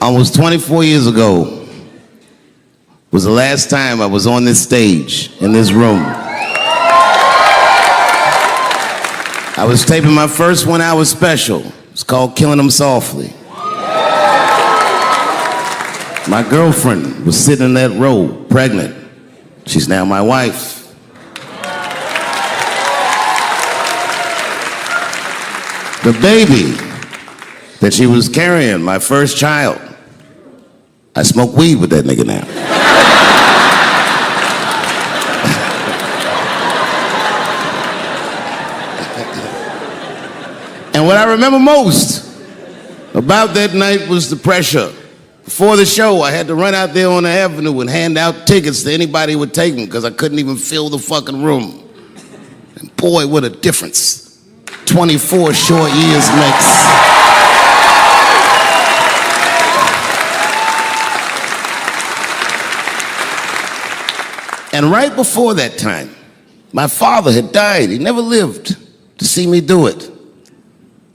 Almost 24 years ago was the last time I was on this stage, in this room. I was taping my first 1-hour special. It's called Killing Them Softly. My girlfriend was sitting in that row, pregnant. She's now my wife. The baby that she was carrying, my first child, I smoke weed with that nigga now. And what I remember most about that night was the pressure. Before the show, I had to run out there on the avenue and hand out tickets to anybody who would take them because I couldn't even fill the fucking room. And boy, what a difference 24 short years makes. And right before that time, my father had died. He never lived to see me do it.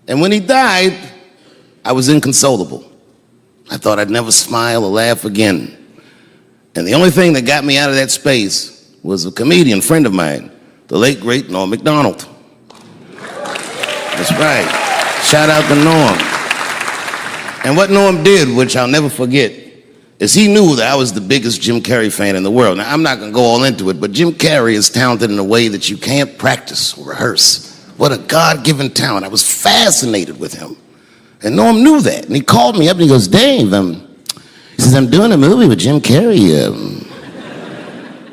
And when he died, I was inconsolable. I thought I'd never smile or laugh again. And the only thing that got me out of that space was a comedian friend of mine, the late, great Norm Macdonald. That's right. Shout out to Norm. And what Norm did, which I'll never forget, is he knew that I was the biggest Jim Carrey fan in the world. Now, I'm not going to go all into it, but Jim Carrey is talented in a way that you can't practice or rehearse. What a God-given talent. I was fascinated with him. And Norm knew that. And he called me up and he goes, Dave, he says, I'm doing a movie with Jim Carrey.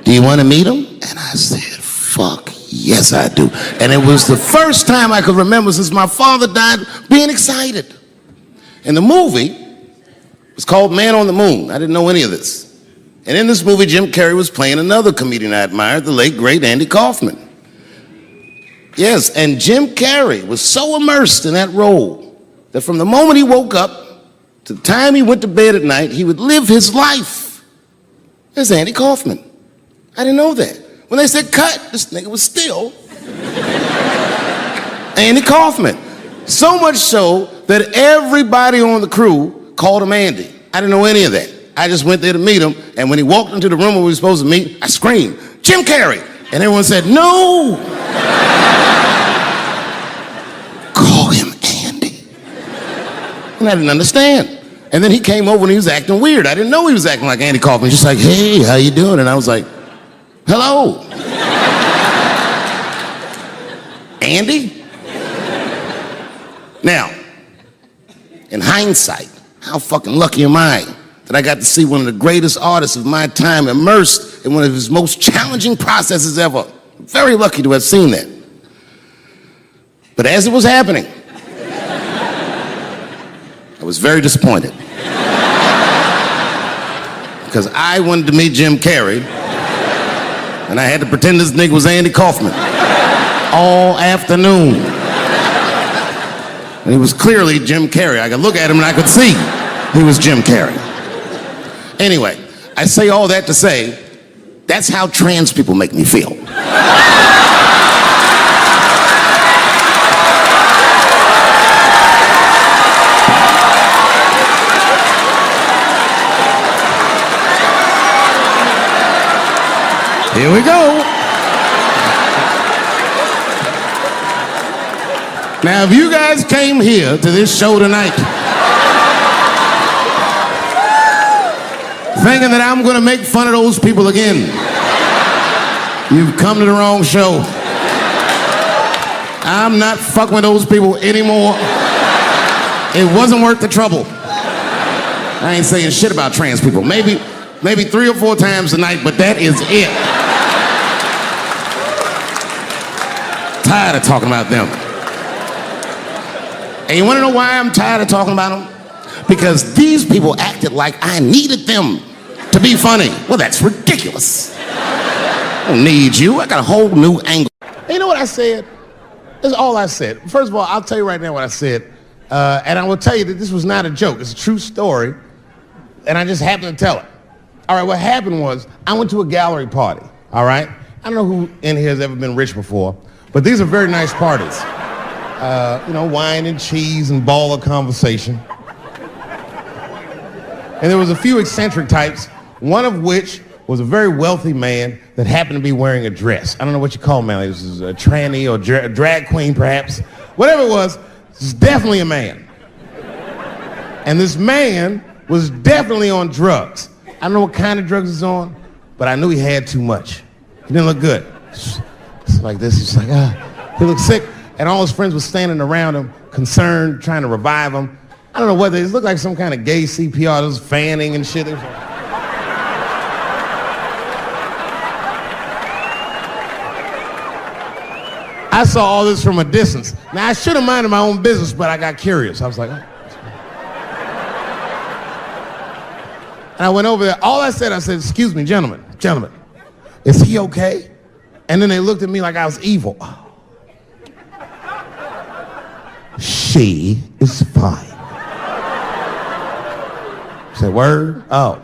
Do you want to meet him? And I said, fuck, yes, I do. And it was the first time I could remember since my father died being excited. And the movie was called Man on the Moon. I didn't know any of this. And in this movie, Jim Carrey was playing another comedian I admired, the late, great Andy Kaufman. Yes, and Jim Carrey was so immersed in that role that from the moment he woke up to the time he went to bed at night, he would live his life as Andy Kaufman. I didn't know that. When they said cut, this nigga was still Andy Kaufman. So much so that everybody on the crew called him Andy. I didn't know any of that. I just went there to meet him, and when he walked into the room where we were supposed to meet, I screamed, Jim Carrey! And everyone said, no! Call him Andy. And I didn't understand. And then he came over and he was acting weird. I didn't know he was acting like Andy Kaufman. Just like, hey, how you doing? And I was like, hello. Andy? Now, in hindsight, how fucking lucky am I that I got to see one of the greatest artists of my time immersed in one of his most challenging processes ever. Very lucky to have seen that. But as it was happening, I was very disappointed. Because I wanted to meet Jim Carrey, and I had to pretend this nigga was Andy Kaufman all afternoon. And he was clearly Jim Carrey. I could look at him and I could see he was Jim Carrey. Anyway, I say all that to say, that's how trans people make me feel. Here we go. Now, if you guys came here to this show tonight thinking that I'm gonna make fun of those people again, you've come to the wrong show. I'm not fucking with those people anymore. It wasn't worth the trouble. I ain't saying shit about trans people. Maybe 3 or 4 times a night, but that is it. Tired of talking about them. And you wanna know why I'm tired of talking about them? Because these people acted like I needed them to be funny. Well, that's ridiculous. I don't need you. I got a whole new angle. And you know what I said? That's all I said. First of all, I'll tell you right now what I said. And I will tell you that this was not a joke. It's a true story. And I just happened to tell it. All right, what happened was I went to a gallery party, all right? I don't know who in here has ever been rich before, but these are very nice parties. You know, wine and cheese and ball of conversation. And there was a few eccentric types, one of which was a very wealthy man that happened to be wearing a dress. I don't know what you call him, man. This is a tranny or a drag queen, perhaps. Whatever it was definitely a man. And this man was definitely on drugs. I don't know what kind of drugs he's on, but I knew he had too much. He didn't look good. It's like this. He's like, he looked sick. And all his friends were standing around him, concerned, trying to revive him. I don't know whether it looked like some kind of gay CPR. There was fanning and shit. I saw all this from a distance. Now, I should have minded my own business, but I got curious. I was like, oh. And I went over there. All I said, excuse me, gentlemen, is he okay? And then they looked at me like I was evil. Oh. She is fine. I said, word? Oh.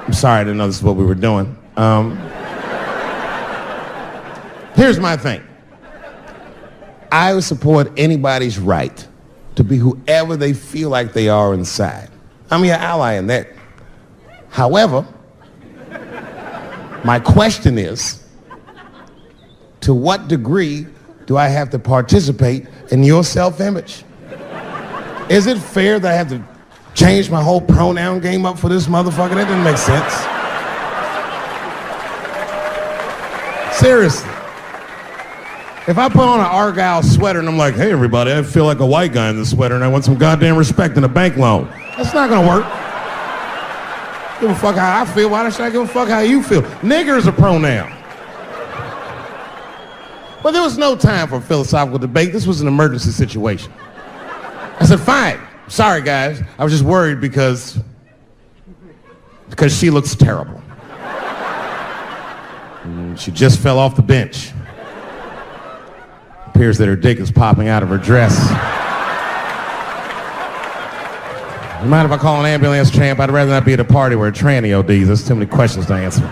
I'm sorry, I didn't know this is what we were doing. Here's my thing. I would support anybody's right to be whoever they feel like they are inside. I'm your ally in that. However, my question is, to what degree do I have to participate in your self-image? Is it fair that I have to change my whole pronoun game up for this motherfucker? That doesn't make sense. Seriously. If I put on an Argyle sweater and I'm like, hey everybody, I feel like a white guy in this sweater and I want some goddamn respect and a bank loan. That's not gonna work. Give a fuck how I feel, why should I give a fuck how you feel? Nigger is a pronoun. But there was no time for philosophical debate. This was an emergency situation. I said, fine. Sorry guys, I was just worried because she looks terrible. She just fell off the bench. Appears that her dick is popping out of her dress. You mind if I call an ambulance, champ? I'd rather not be at a party where a tranny ODs. There's too many questions to answer.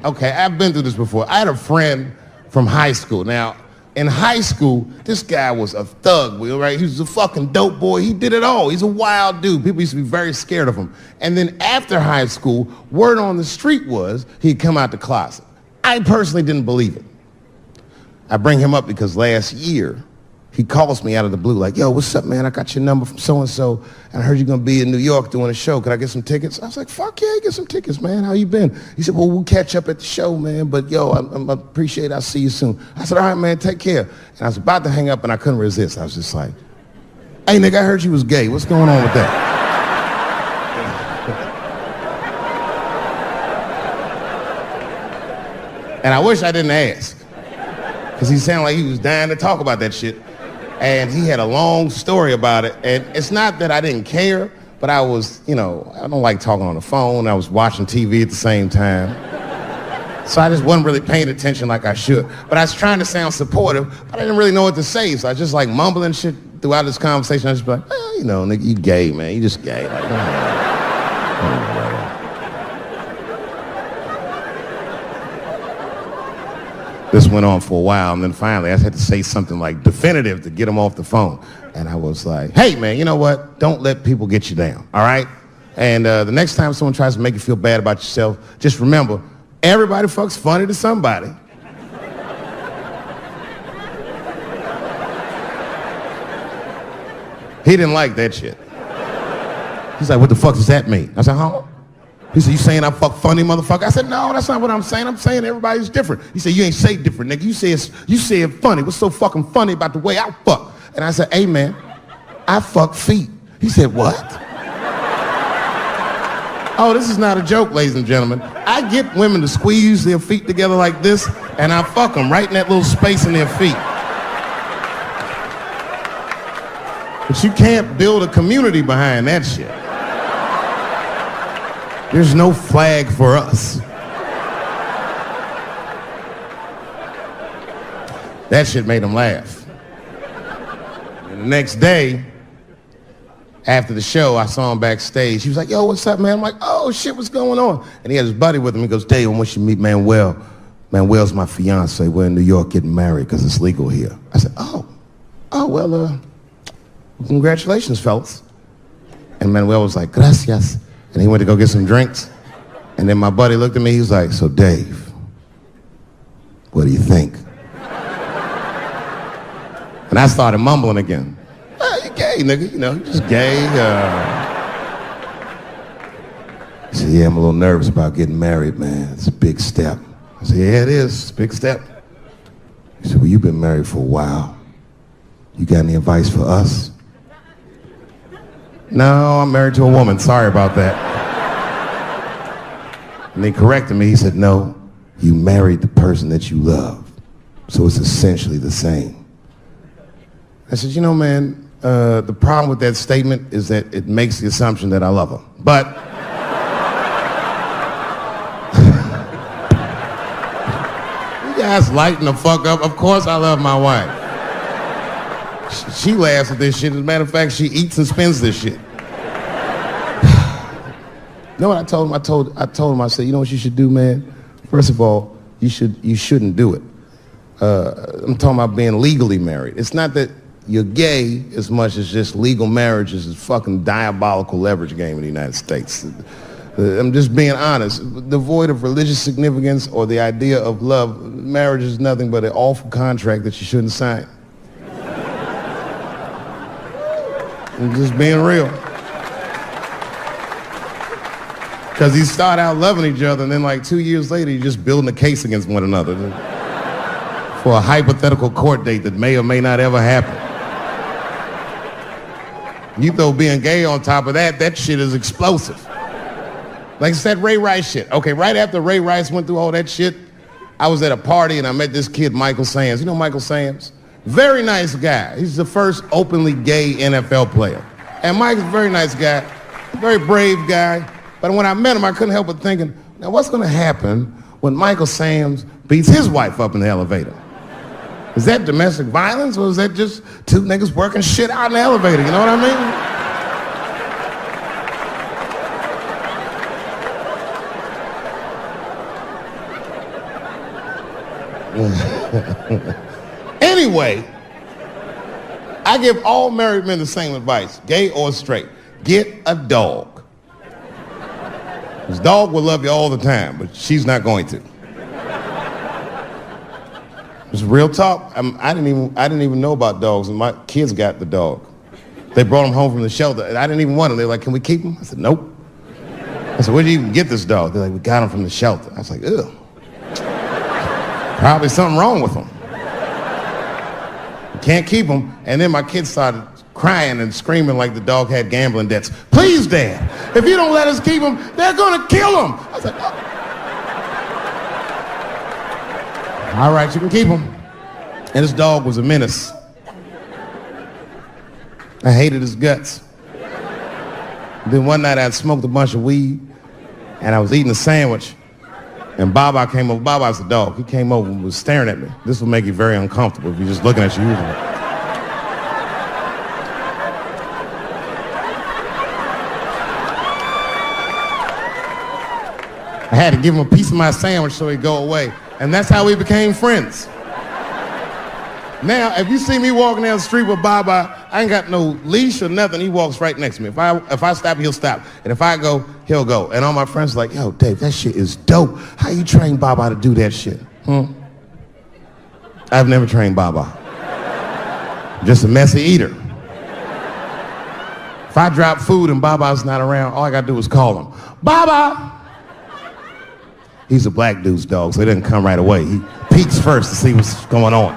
Okay, I've been through this before. I had a friend from high school. Now, in high school, this guy was a thug, right? He was a fucking dope boy. He did it all. He's a wild dude. People used to be very scared of him. And then after high school, word on the street was he'd come out the closet. I personally didn't believe it. I bring him up because last year, he calls me out of the blue like, yo, what's up, man? I got your number from so-and-so, and I heard you're going to be in New York doing a show. Could I get some tickets? I was like, fuck yeah, get some tickets, man. How you been? He said, well, we'll catch up at the show, man, but yo, I appreciate it. I'll see you soon. I said, all right, man, take care. And I was about to hang up, and I couldn't resist. I was just like, hey, nigga, I heard you was gay. What's going on with that? And I wish I didn't ask, because he sounded like he was dying to talk about that shit. And he had a long story about it. And it's not that I didn't care, but I was, I don't like talking on the phone. I was watching TV at the same time. So I just wasn't really paying attention like I should. But I was trying to sound supportive, but I didn't really know what to say. So I was just like mumbling shit throughout this conversation. I was just like, well, nigga, you gay, man. You just gay. Like, This went on for a while, and then finally I had to say something like definitive to get him off the phone. And I was like, hey, man, you know what? Don't let people get you down, all right? And the next time someone tries to make you feel bad about yourself, just remember, everybody fucks funny to somebody. He didn't like that shit. He's like, what the fuck does that mean? I said, huh? He said, you saying I fuck funny, motherfucker? I said, no, that's not what I'm saying. I'm saying everybody's different. He said, you ain't say different, nigga. You said funny. What's so fucking funny about the way I fuck? And I said, hey, man, I fuck feet. He said, what? Oh, this is not a joke, ladies and gentlemen. I get women to squeeze their feet together like this, and I fuck them right in that little space in their feet. But you can't build a community behind that shit. There's no flag for us. That shit made him laugh. And the next day, after the show, I saw him backstage. He was like, yo, what's up, man? I'm like, oh, shit, what's going on? And he had his buddy with him. He goes, Dave, I want you to meet Manuel. Manuel's my fiance. We're in New York getting married because it's legal here. I said, well, congratulations, fellas. And Manuel was like, gracias. And he went to go get some drinks. And then my buddy looked at me. He was like, so Dave, what do you think? And I started mumbling again. You gay, nigga, you know, just gay. He said, yeah, I'm a little nervous about getting married, man. It's a big step. I said, yeah, it is. It's a big step. He said, well, you've been married for a while. You got any advice for us? No, I'm married to a woman. Sorry about that. And he corrected me. He said, no, you married the person that you love. So it's essentially the same. I said, you know, man, the problem with that statement is that it makes the assumption that I love her. But you guys lighten the fuck up. Of course I love my wife. She laughs at this shit. As a matter of fact, she eats and spends this shit. You know what I told him? I told him, I said, you know what you should do, man? First of all, you shouldn't do it. I'm talking about being legally married. It's not that you're gay as much as just legal marriage is a fucking diabolical leverage game in the United States. I'm just being honest. Devoid of religious significance or the idea of love, marriage is nothing but an awful contract that you shouldn't sign. I'm just being real. Because you start out loving each other and then like 2 years later you're just building a case against one another for a hypothetical court date that may or may not ever happen. You throw being gay on top of that, that shit is explosive. Like I said, Ray Rice shit. Okay, right after Ray Rice went through all that shit, I was at a party and I met this kid, Michael Samms. You know Michael Samms? Very nice guy. He's the first openly gay NFL player. And Mike's a very nice guy, very brave guy. But when I met him, I couldn't help but thinking, now what's gonna happen when Michael Samms beats his wife up in the elevator? Is that domestic violence or is that just two niggas working shit out in the elevator? You know what I mean? Anyway, I give all married men the same advice, gay or straight. Get a dog. His dog will love you all the time, but she's not going to. It's real talk. I didn't even know about dogs, and my kids got the dog. They brought him home from the shelter, and I didn't even want him. They're like, can we keep him? I said, nope. I said, where'd you even get this dog? They're like, we got him from the shelter. I was like, ugh. Probably something wrong with him. You can't keep him. And then my kids started crying and screaming like the dog had gambling debts. Please, Dad, if you don't let us keep him, they're gonna kill him. I was like, oh. All right, you can keep him. And this dog was a menace. I hated his guts. Then one night I smoked a bunch of weed and I was eating a sandwich and Baba came over. Baba's the dog. He came over and was staring at me. This will make you very uncomfortable if you're just looking at you usually. I had to give him a piece of my sandwich so he'd go away. And that's how we became friends. Now, if you see me walking down the street with Baba, I ain't got no leash or nothing. He walks right next to me. If I stop, he'll stop. And if I go, he'll go. And all my friends are like, yo, Dave, that shit is dope. How you train Baba to do that shit? I've never trained Baba. Just a messy eater. If I drop food and Baba's not around, all I gotta do is call him. Baba! He's a black dude's dog, so he doesn't come right away. He peeks first to see what's going on.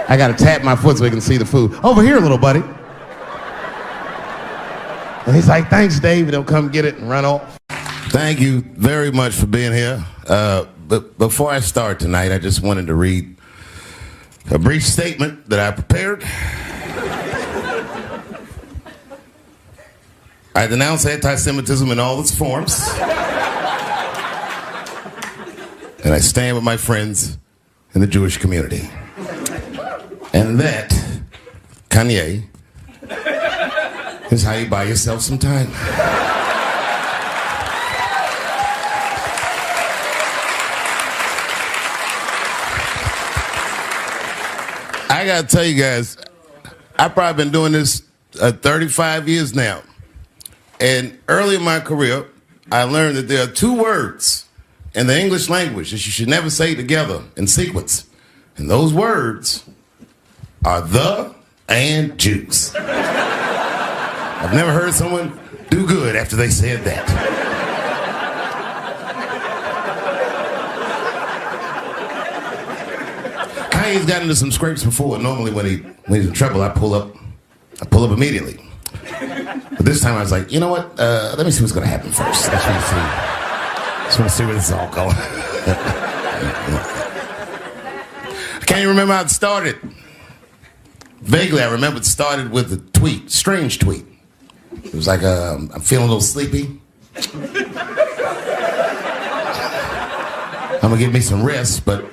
I gotta tap my foot so he can see the food. Over here, little buddy. And he's like, thanks, Dave. He'll come get it and run off. Thank you very much for being here. But before I start tonight, I just wanted to read a brief statement that I prepared. I denounce anti-Semitism in all its forms. And I stand with my friends in the Jewish community. And that, Kanye, is how you buy yourself some time. I gotta tell you guys, I've probably been doing this 35 years now. And early in my career, I learned that there are two words in the English language that you should never say together in sequence. And those words are the and juice. I've never heard someone do good after they said that. Kanye's got into some scrapes before. Normally when he's in trouble, I pull up immediately. But this time I was like, you know what? Let me see what's going to happen first. Just want to see where this is all going. I can't even remember how it started. Vaguely, I remember it started with a tweet, strange tweet. It was like, I'm feeling a little sleepy. I'm going to give me some rest, but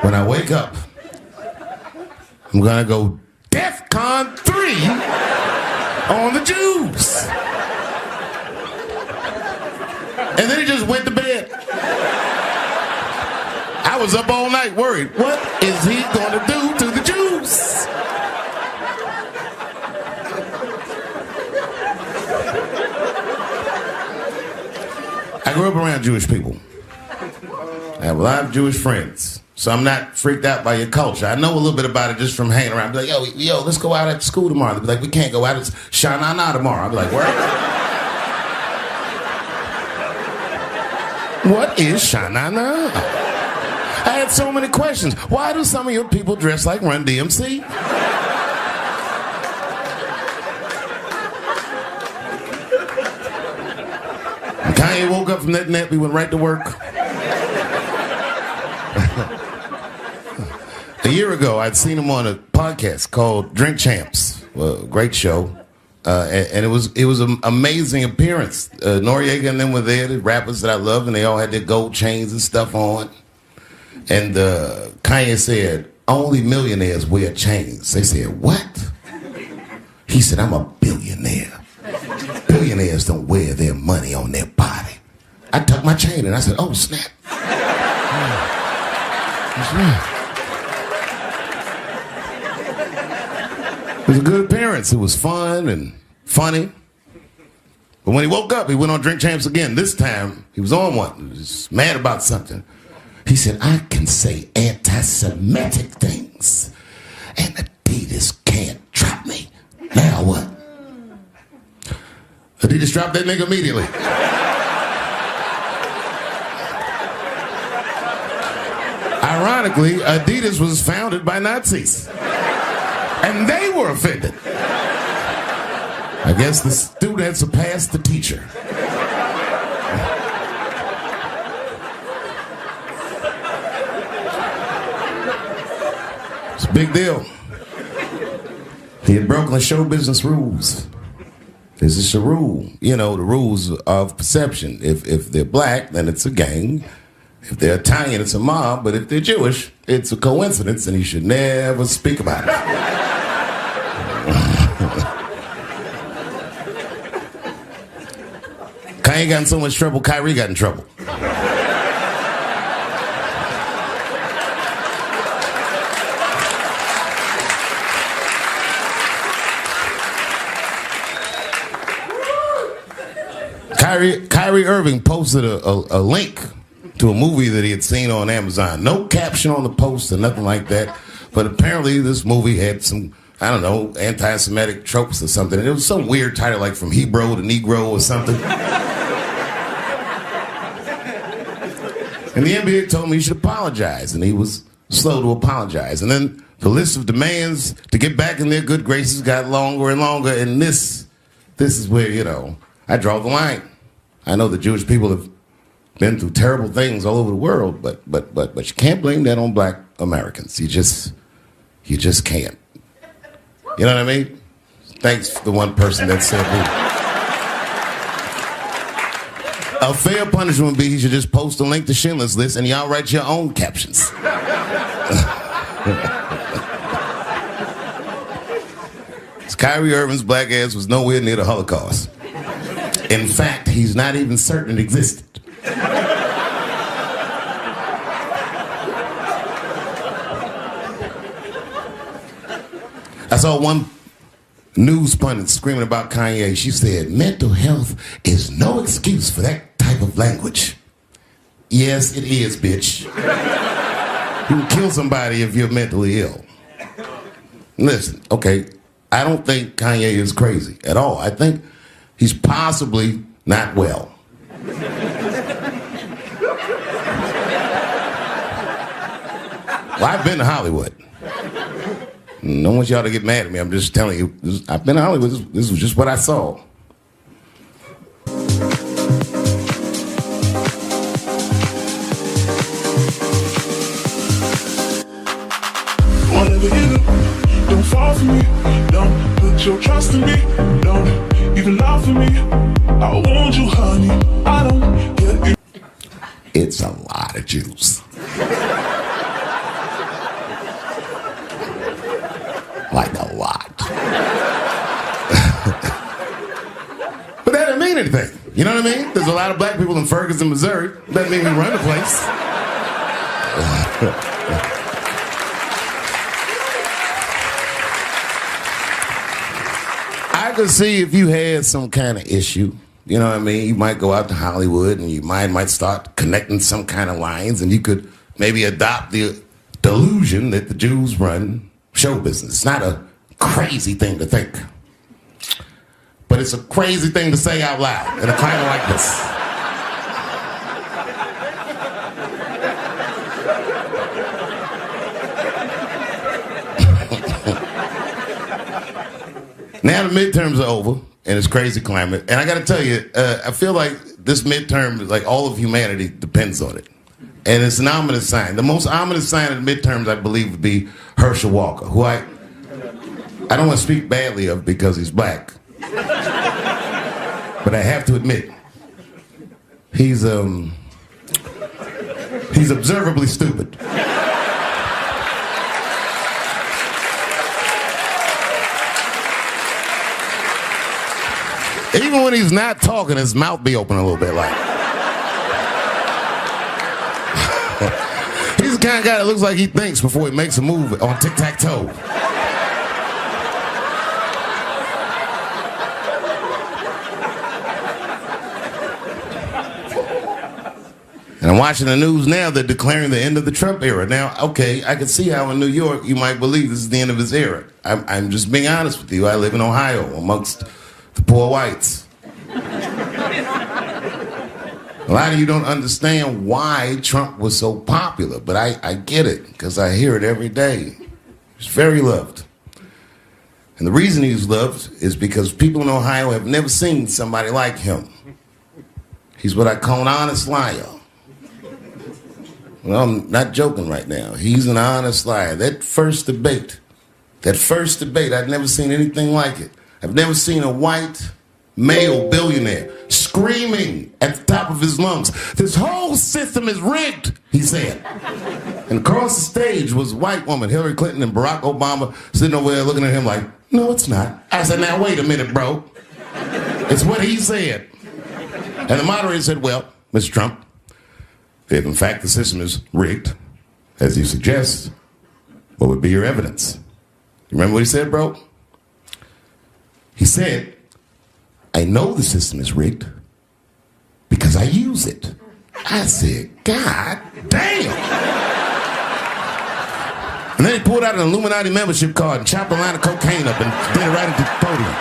when I wake up, I'm going to go DEFCON 3 on the Jews. And then he just went to bed. I was up all night worried. What is he going to do to the Jews? I grew up around Jewish people. I have a lot of Jewish friends. So I'm not freaked out by your culture. I know a little bit about it just from hanging around. I'll be like, yo, let's go out at school tomorrow. They'll be like, we can't go out. It's Shana Na tomorrow. I'll be like, what? What is Shana Na? I had so many questions. Why do some of your people dress like Run DMC? Kanye woke up from that nap. He went right to work. A year ago, I'd seen him on a podcast called Drink Champs. Well, great show. And it was an amazing appearance. Noriega and them were there, the rappers that I love, and they all had their gold chains and stuff on. And Kanye said, only millionaires wear chains. They said, what? He said, I'm a billionaire. Billionaires don't wear their money on their body. I tucked my chain and I said, oh, snap. That's right. It was a good appearance. It was fun and funny. But when he woke up, he went on Drink Champs again. This time, he was on one. He was mad about something. He said, I can say anti-Semitic things, and Adidas can't drop me. Now what? Adidas dropped that nigga immediately. Ironically, Adidas was founded by Nazis. And they were offended. I guess the student had surpassed the teacher. It's a big deal. He had broken the show business rules. There's just a rule. You know, the rules of perception. If they're black, then it's a gang. If they're Italian, it's a mob. But if they're Jewish, it's a coincidence, and you should never speak about it. Kanye got in so much trouble, Kyrie got in trouble. Kyrie Irving posted a link to a movie that he had seen on Amazon. No caption on the post or nothing like that. But apparently this movie had some, I don't know, anti-Semitic tropes or something. And it was some weird title like From Hebrew to Negro or something. And the NBA told me he should apologize, and he was slow to apologize. And then the list of demands to get back in their good graces got longer and longer, and this is where, you know, I draw the line. I know the Jewish people have been through terrible things all over the world, but you can't blame that on black Americans. You just can't. You know what I mean? Thanks to the one person that said that. A fair punishment would be he should just post a link to Schindler's List and y'all write your own captions. Kyrie Irving's black ass was nowhere near the Holocaust. In fact, he's not even certain it existed. I saw one news pundit screaming about Kanye. She said, mental health is no excuse for that type of language. Yes, it is, bitch. You can kill somebody if you're mentally ill. Listen, okay, I don't think Kanye is crazy at all. I think he's possibly not well. Well, I've been to Hollywood. I don't want y'all to get mad at me. I'm just telling you. I've been to Hollywood. This was just what I saw. Whatever you do, don't fall for me. Don't put your trust in me. Don't even lie for me. I want you, honey. I don't get it. It's a lot of juice. Like a lot. But that doesn't mean anything. You know what I mean? There's a lot of black people in Ferguson, Missouri. Doesn't mean we run the place. I could see if you had some kind of issue. You know what I mean? You might go out to Hollywood and your mind might start connecting some kind of lines, and you could maybe adopt the delusion that the Jews run show business. It's not a crazy thing to think, but it's a crazy thing to say out loud in a climate like this. Now the midterms are over, and it's crazy climate. And I got to tell you, I feel like this midterm, like all of humanity, depends on it. And it's an ominous sign. The most ominous sign of the midterms, I believe, would be Herschel Walker, who I don't want to speak badly of because he's black. But I have to admit, he's observably stupid. Even when he's not talking, his mouth be open a little bit like. He's the kind of guy that looks like he thinks before he makes a move on tic-tac-toe. And I'm watching the news now, they're declaring the end of the Trump era. Now, okay, I can see how in New York you might believe this is the end of his era. I'm just being honest with you. I live in Ohio amongst the poor whites. A lot of you don't understand why Trump was so popular, but I get it, because I hear it every day. He's very loved. And the reason he's loved is because people in Ohio have never seen somebody like him. He's what I call an honest liar. Well, I'm not joking right now. He's an honest liar. That first debate, I've never seen anything like it. I've never seen a white male billionaire screaming at the top of his lungs, "This whole system is rigged," he said. And across the stage was a white woman, Hillary Clinton and Barack Obama, sitting over there looking at him like, "No, it's not." I said, "Now, wait a minute, bro. It's what he said." And the moderator said, "Well, Mr. Trump, if in fact the system is rigged, as you suggest, what would be your evidence?" You remember what he said, bro? He said, "I know the system is rigged because I use it." I said, "God damn." And then he pulled out an Illuminati membership card and chopped a line of cocaine up and did it right into the podium.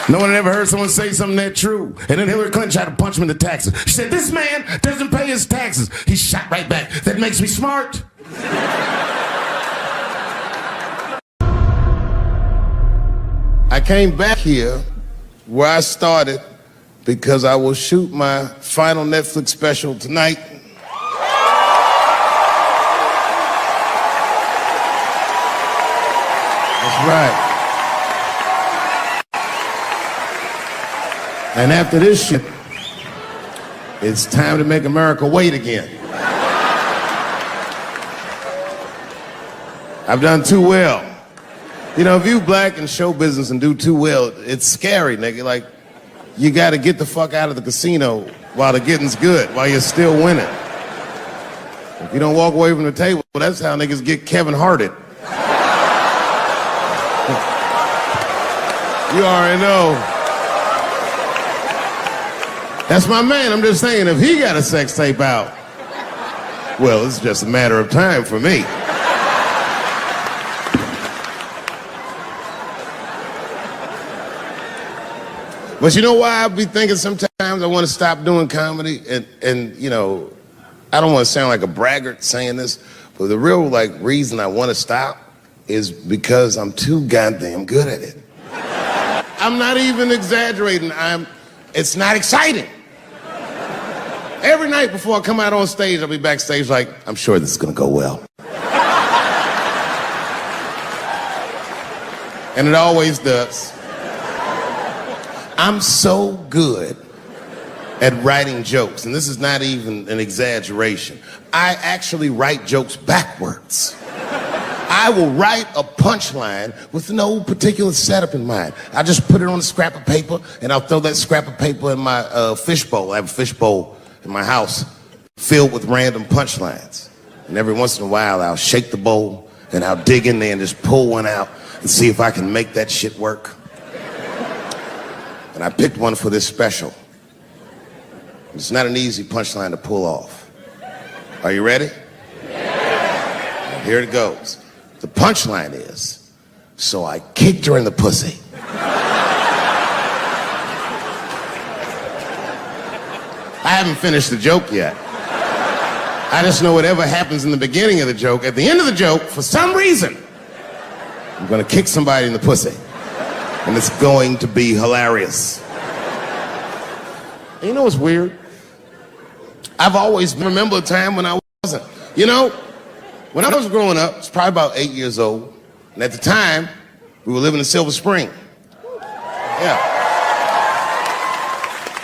No one had ever heard someone say something that true. And then Hillary Clinton tried to punch him in the taxes. She said, "This man doesn't pay his taxes." He shot right back. "That makes me smart." I came back here where I started because I will shoot my final Netflix special tonight. That's right. And after this shit, it's time to make America wait again. I've done too well. You know, if you black in show business and do too well, it's scary, nigga. Like, you gotta get the fuck out of the casino while the getting's good, while you're still winning. If you don't walk away from the table, that's how niggas get Kevin Harted. You already know. That's my man. I'm just saying, if he got a sex tape out, well, it's just a matter of time for me. But you know why I be thinking sometimes I want to stop doing comedy? And you know, I don't want to sound like a braggart saying this, but the real reason I want to stop is because I'm too goddamn good at it. I'm not even exaggerating. It's not exciting. Every night before I come out on stage, I'll be backstage like, I'm sure this is gonna go well. And it always does. I'm so good at writing jokes, and this is not even an exaggeration. I actually write jokes backwards. I will write a punchline with no particular setup in mind. I just put it on a scrap of paper, and I'll throw that scrap of paper in my fishbowl. I have a fishbowl in my house filled with random punchlines. And every once in a while, I'll shake the bowl, and I'll dig in there and just pull one out and see if I can make that shit work. And I picked one for this special. It's not an easy punchline to pull off. Are you ready? Yeah. Here it goes. The punchline is, so I kicked her in the pussy. I haven't finished the joke yet. I just know whatever happens in the beginning of the joke, at the end of the joke, for some reason, I'm gonna kick somebody in the pussy. And it's going to be hilarious. And you know what's weird? I've always remembered a time when I wasn't. You know, when I was growing up, I was probably about 8 years old, and at the time, we were living in Silver Spring. Yeah.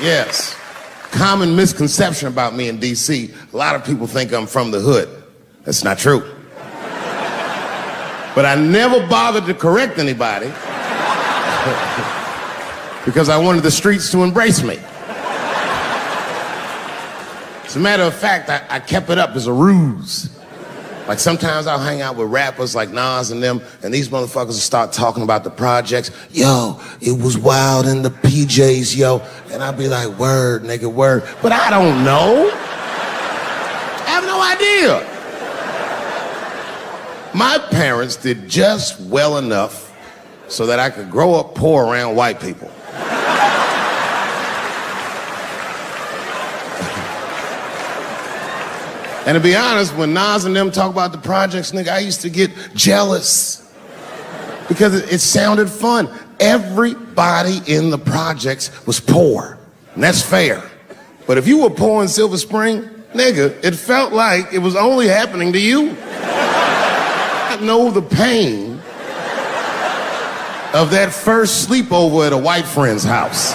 Yes. Common misconception about me in D.C. A lot of people think I'm from the hood. That's not true. But I never bothered to correct anybody because I wanted the streets to embrace me. As a matter of fact, I kept it up as a ruse. Like sometimes I'll hang out with rappers like Nas and them, and these motherfuckers will start talking about the projects. Yo, it was wild in the PJs, yo. And I'll be like, word, nigga, word. But I don't know. I have no idea. My parents did just well enough so that I could grow up poor around white people. And to be honest, when Nas and them talk about the projects, nigga, I used to get jealous because it sounded fun. Everybody in the projects was poor, and that's fair. But if you were poor in Silver Spring, nigga, it felt like it was only happening to you. I know the pain of that first sleepover at a white friend's house.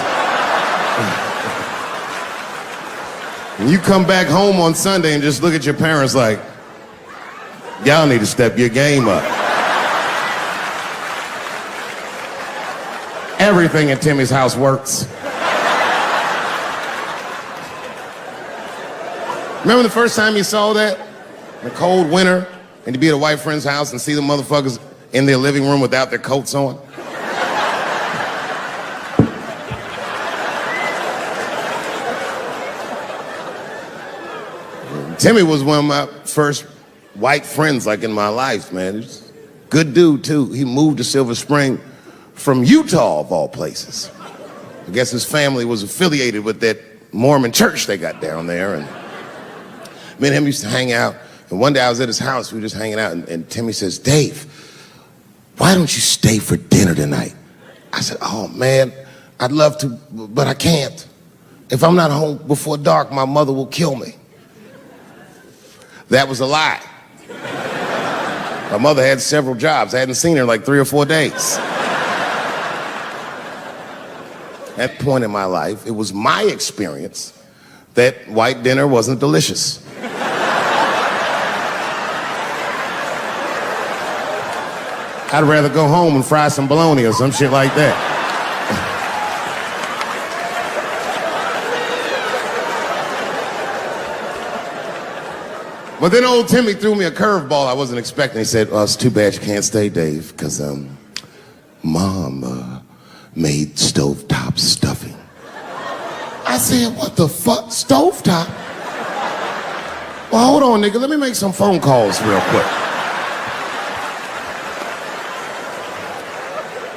And you come back home on Sunday and just look at your parents like, y'all need to step your game up. Everything in Timmy's house works. Remember the first time you saw that? In a cold winter, and you'd be at a white friend's house and see the motherfuckers in their living room without their coats on? Timmy was one of my first white friends, like, in my life, man. He's a good dude, too. He moved to Silver Spring from Utah, of all places. I guess his family was affiliated with that Mormon church they got down there. And me and him used to hang out. And one day I was at his house, we were just hanging out, and Timmy says, Dave, why don't you stay for dinner tonight? I said, oh, man, I'd love to, but I can't. If I'm not home before dark, my mother will kill me. That was a lie. My mother had several jobs. I hadn't seen her in like 3 or 4 days. At that point in my life, it was my experience that white dinner wasn't delicious. I'd rather go home and fry some bologna or some shit like that. But then old Timmy threw me a curveball I wasn't expecting. He said, "Oh, it's too bad you can't stay, Dave, because Mom made stovetop stuffing." I said, "What the fuck? Stovetop?" Well, hold on, nigga. Let me make some phone calls real quick.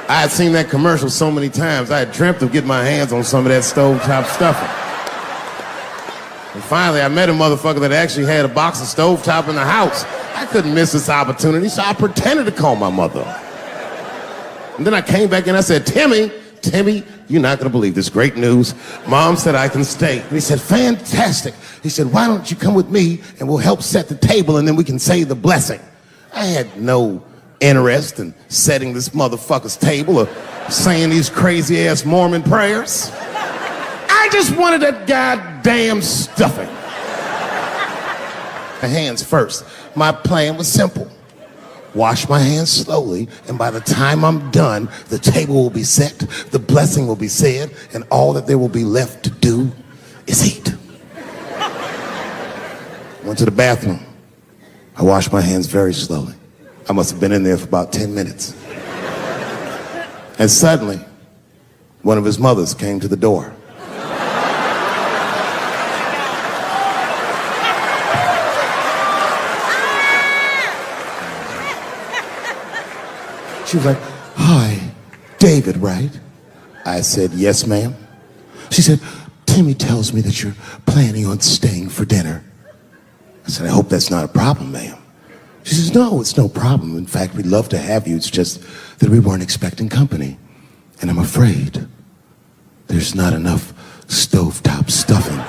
I had seen that commercial so many times, I had dreamt of getting my hands on some of that stovetop stuffing. And finally, I met a motherfucker that actually had a box of stovetop in the house. I couldn't miss this opportunity, so I pretended to call my mother. And then I came back and I said, Timmy, you're not gonna believe this great news. Mom said I can stay. And he said, fantastic. He said, why don't you come with me and we'll help set the table and then we can say the blessing. I had no interest in setting this motherfucker's table or saying these crazy ass Mormon prayers. I just wanted that goddamn stuffing. My hands first. My plan was simple. Wash my hands slowly, and by the time I'm done, the table will be set, the blessing will be said, and all that there will be left to do is eat. Went to the bathroom. I washed my hands very slowly. I must have been in there for about 10 minutes. And suddenly, one of his mothers came to the door. She was like, hi, David, right? I said, yes, ma'am. She said, Timmy tells me that you're planning on staying for dinner. I said, I hope that's not a problem, ma'am. She says, no, it's no problem. In fact, we'd love to have you. It's just that we weren't expecting company. And I'm afraid there's not enough stovetop stuffing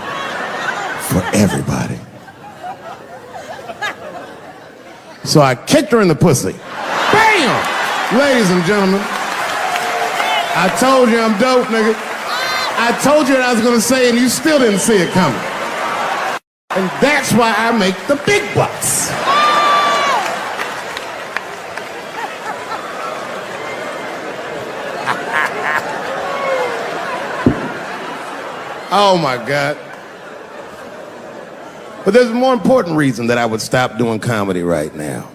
for everybody. So I kicked her in the pussy. Bam! Ladies and gentlemen, I told you I'm dope, nigga. I told you what I was gonna say and you still didn't see it coming. And that's why I make the big bucks. Oh my God. But there's a more important reason that I would stop doing comedy right now.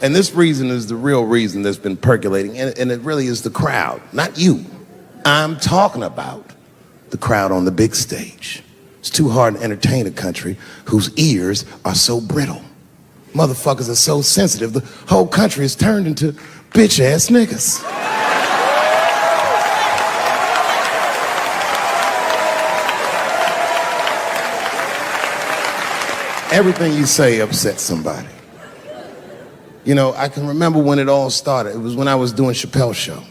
And this reason is the real reason that's been percolating, and it really is the crowd, not you. I'm talking about the crowd on the big stage. It's too hard to entertain a country whose ears are so brittle. Motherfuckers are so sensitive, the whole country is turned into bitch-ass niggas. Everything you say upsets somebody. You know, I can remember when it all started. It was when I was doing Chappelle's show.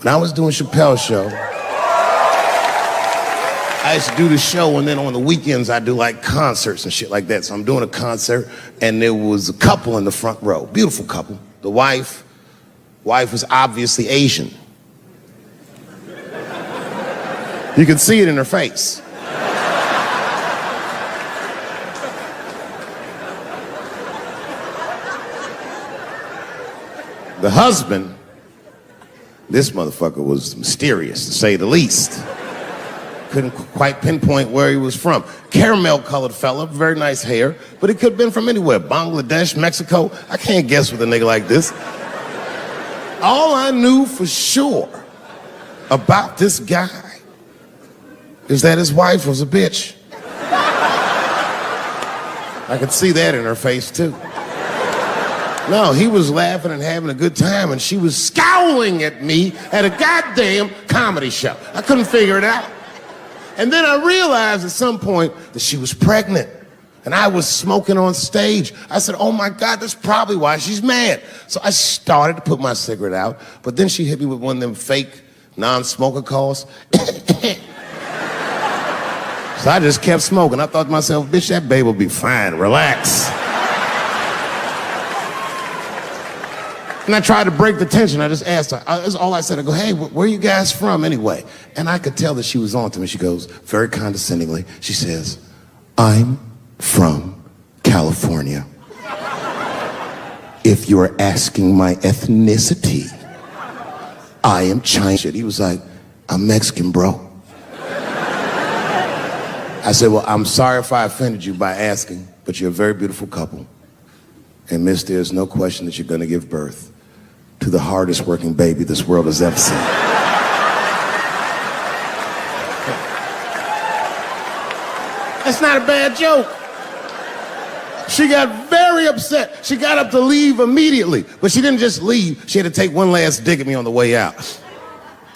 When I was doing Chappelle's show, I used to do the show, and then on the weekends I do like concerts and shit like that. So I'm doing a concert, and there was a couple in the front row, beautiful couple. The wife was obviously Asian. You could see it in her face. The husband, this motherfucker was mysterious, to say the least. Couldn't quite pinpoint where he was from. Caramel-colored fella, very nice hair, but he could have been from anywhere. Bangladesh, Mexico. I can't guess with a nigga like this. All I knew for sure about this guy is that his wife was a bitch. I could see that in her face, too. No, he was laughing and having a good time, and she was scowling at me at a goddamn comedy show. I couldn't figure it out. And then I realized at some point that she was pregnant, and I was smoking on stage. I said, oh my God, that's probably why she's mad. So I started to put my cigarette out, but then she hit me with one of them fake non-smoker calls. So I just kept smoking. I thought to myself, bitch, that babe will be fine, relax. And I tried to break the tension. I just asked her. That's all I said. I go, hey, where are you guys from anyway? And I could tell that she was on to me. She goes, very condescendingly, she says, I'm from California. if you're asking my ethnicity, I am Chinese. He was like, I'm Mexican, bro. I said, well, I'm sorry if I offended you by asking, but you're a very beautiful couple. And miss, there's no question that you're gonna give birth to the hardest working baby this world has ever seen. That's not a bad joke. She got very upset. She got up to leave immediately, but she didn't just leave. She had to take one last dig at me on the way out.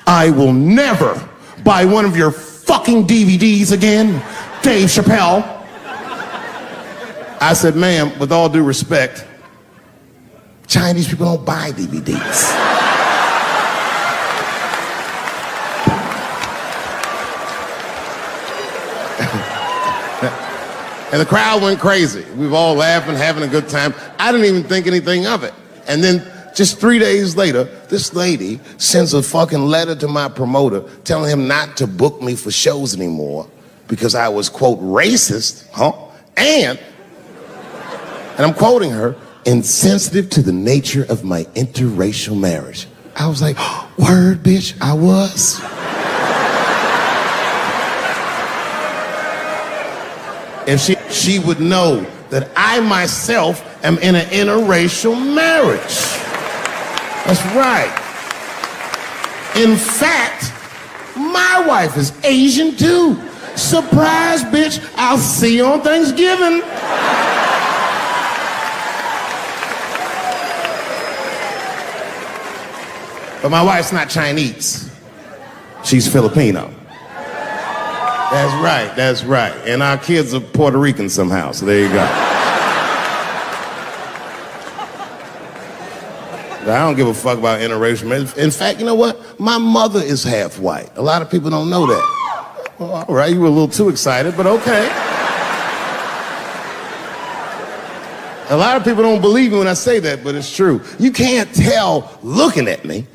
I will never buy one of your fucking DVDs again, Dave Chappelle. I said, ma'am, with all due respect, Chinese people don't buy DVDs. And the crowd went crazy. We were all laughing, having a good time. I didn't even think anything of it. And then just 3 days later, this lady sends a fucking letter to my promoter telling him not to book me for shows anymore because I was, quote, racist, and I'm quoting her, insensitive to the nature of my interracial marriage. I was like, word, bitch, I was. If she would know that I myself am in an interracial marriage. That's right. In fact, my wife is Asian too. Surprise, bitch, I'll see you on Thanksgiving. But my wife's not Chinese. She's Filipino. That's right. And our kids are Puerto Rican somehow, so there you go. But I don't give a fuck about interracial marriage. In fact, you know what? My mother is half white. A lot of people don't know that. Well, all right, you were a little too excited, but okay. A lot of people don't believe me when I say that, but it's true. You can't tell looking at me,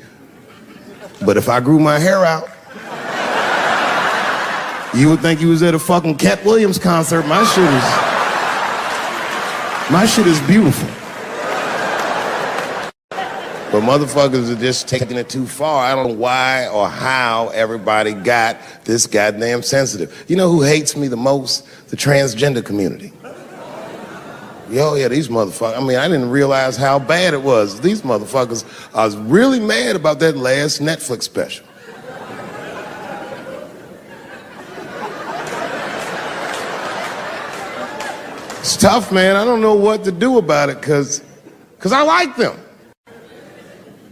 but if I grew my hair out, you would think you was at a fucking Cat Williams concert. My shit is beautiful. But motherfuckers are just taking it too far. I don't know why or how everybody got this goddamn sensitive. You know who hates me the most? The transgender community. Yo, yeah, these motherfuckers. I mean, I didn't realize how bad it was. These motherfuckers are really mad about that last Netflix special. It's tough, man. I don't know what to do about it because I like them.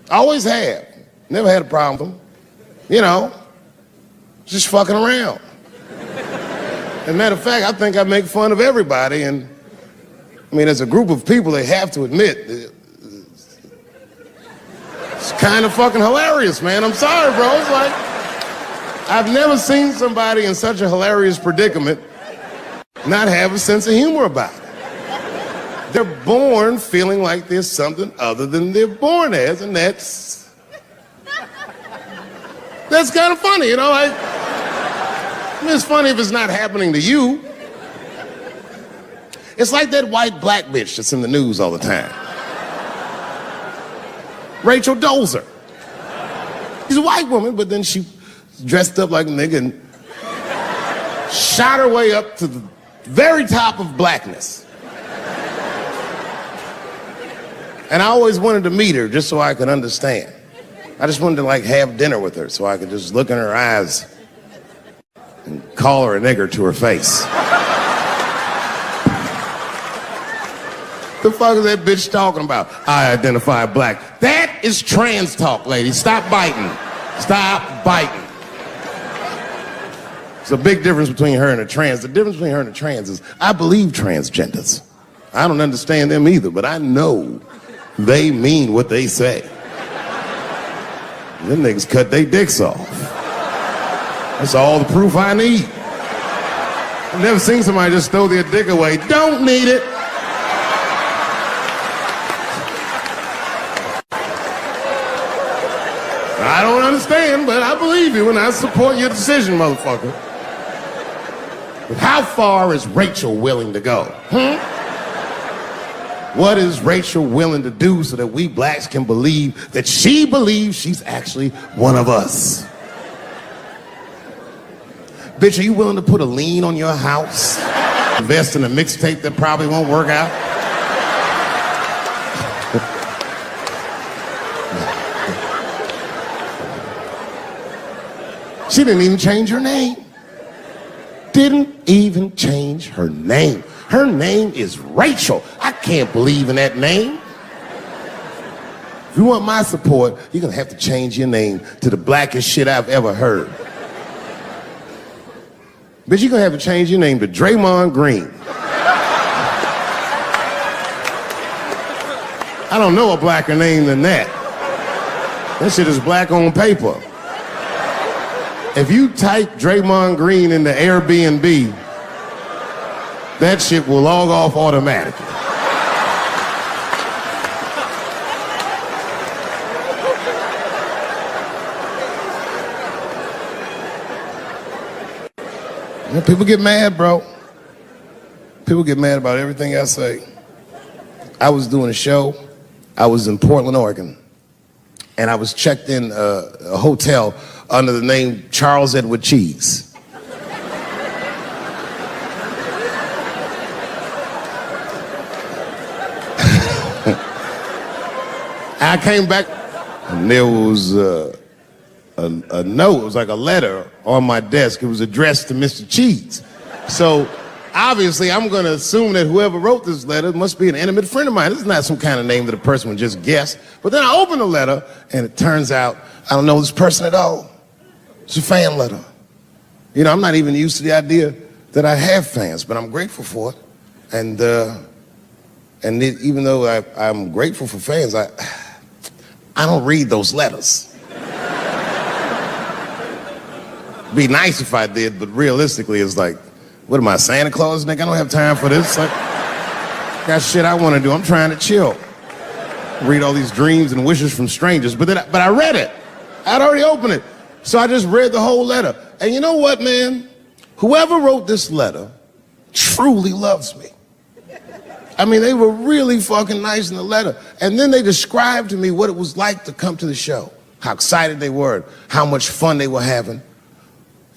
I always have. Never had a problem with them. You know, just fucking around. As a matter of fact, I think I make fun of everybody. And I mean, as a group of people, they have to admit, it's kind of fucking hilarious, man. I'm sorry, bro. It's like, I've never seen somebody in such a hilarious predicament not have a sense of humor about it. They're born feeling like there's something other than they're born as, and that's kind of funny, you know? I mean, it's funny if it's not happening to you. It's like that white black bitch that's in the news all the time. Rachel Dolezal. She's a white woman, but then she dressed up like a nigga and shot her way up to the very top of blackness. And I always wanted to meet her just so I could understand. I just wanted to like have dinner with her so I could just look in her eyes and call her a nigger to her face. The fuck is that bitch talking about? I identify black. That is trans talk, lady. Stop biting. Stop biting. There's a big difference between her and a trans. The difference between her and a trans is I believe transgenders. I don't understand them either, but I know they mean what they say. Them niggas cut their dicks off. That's all the proof I need. I've never seen somebody just throw their dick away. Don't need it. I don't understand, but I believe you and I support your decision, motherfucker. But how far is Rachel willing to go? What is Rachel willing to do so that we blacks can believe that she believes she's actually one of us? Bitch, are you willing to put a lien on your house? Invest in a mixtape that probably won't work out? She didn't even change her name. Didn't even change her name. Her name is Rachel. I can't believe in that name. If you want my support, you're gonna have to change your name to the blackest shit I've ever heard. Bitch, you're gonna have to change your name to Draymond Green. I don't know a blacker name than that. That shit is black on paper. If you type Draymond Green into Airbnb, that shit will log off automatically. Yeah, people get mad, bro. People get mad about everything I say. I was doing a show. I was in Portland, Oregon, and I was checked in a hotel under the name Charles Edward Cheese. I came back, and there was a note. It was like a letter on my desk. It was addressed to Mr. Cheese. So obviously, I'm going to assume that whoever wrote this letter must be an intimate friend of mine. This is not some kind of name that a person would just guess. But then I open the letter, and it turns out I don't know this person at all. It's a fan letter. You know, I'm not even used to the idea that I have fans, but I'm grateful for it. And even though I'm grateful for fans, I don't read those letters. Be nice if I did, but realistically, it's like, what am I, Santa Claus, nigga? I don't have time for this. Like, got shit I want to do. I'm trying to chill. Read all these dreams and wishes from strangers. But I read it. I'd already opened it. So I just read the whole letter. And you know what, man? Whoever wrote this letter truly loves me. I mean, they were really fucking nice in the letter. And then they described to me what it was like to come to the show, how excited they were, how much fun they were having.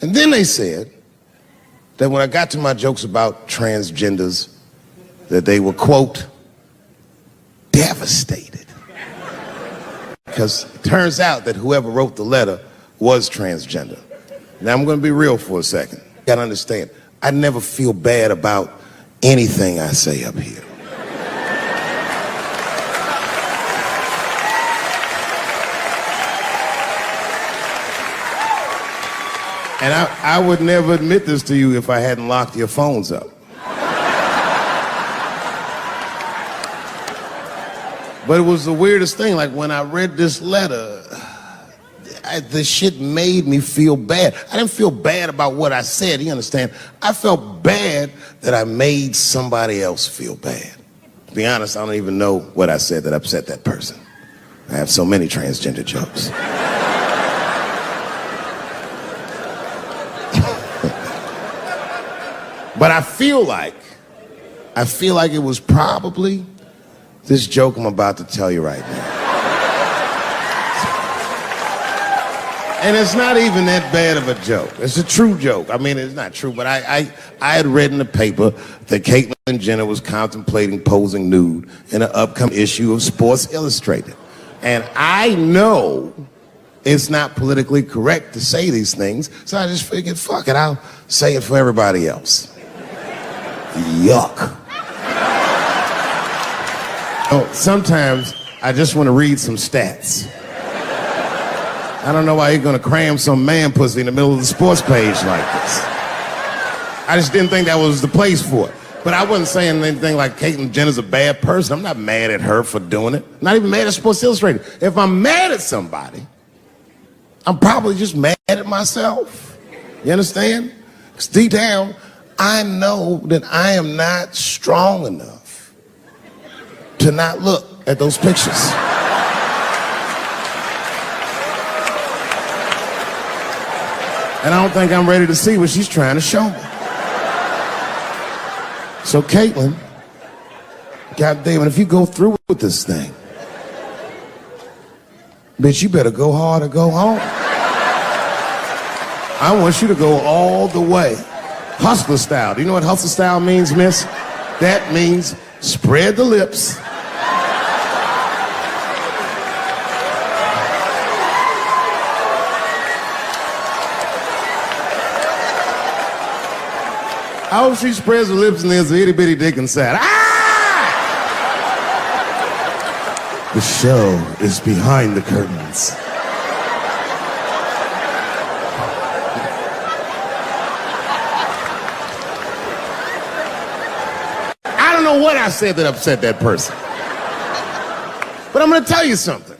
And then they said that when I got to my jokes about transgenders, that they were, quote, devastated. Because it turns out that whoever wrote the letter was transgender. Now, I'm going to be real for a second. You got to understand, I never feel bad about anything I say up here. And I would never admit this to you if I hadn't locked your phones up. But it was the weirdest thing. Like, when I read this letter, the shit made me feel bad. I didn't feel bad about what I said, you understand? I felt bad that I made somebody else feel bad. To be honest, I don't even know what I said that upset that person. I have so many transgender jokes. But I feel like it was probably this joke I'm about to tell you right now. And it's not even that bad of a joke. It's a true joke. I mean, it's not true, but I had read in the paper that Caitlyn Jenner was contemplating posing nude in an upcoming issue of Sports Illustrated. And I know it's not politically correct to say these things, so I just figured, fuck it, I'll say it for everybody else. Yuck. Oh, sometimes I just want to read some stats. I don't know why you're gonna cram some man pussy in the middle of the sports page like this. I just didn't think that was the place for it. But I wasn't saying anything like Caitlyn Jenner's a bad person. I'm not mad at her for doing it. Not even mad at Sports Illustrated. If I'm mad at somebody, I'm probably just mad at myself. You understand? Because deep down, I know that I am not strong enough to not look at those pictures. And I don't think I'm ready to see what she's trying to show me. So Caitlyn God damn it, if you go through with this thing, bitch, you better go hard or go home. I want you to go all the way. Hustler style. Do you know what hustler style means, miss? That means spread the lips. I hope she spreads her lips and there's an itty bitty dick inside. Ah! The show is behind the curtains. I don't know what I said that upset that person. But I'm gonna tell you something.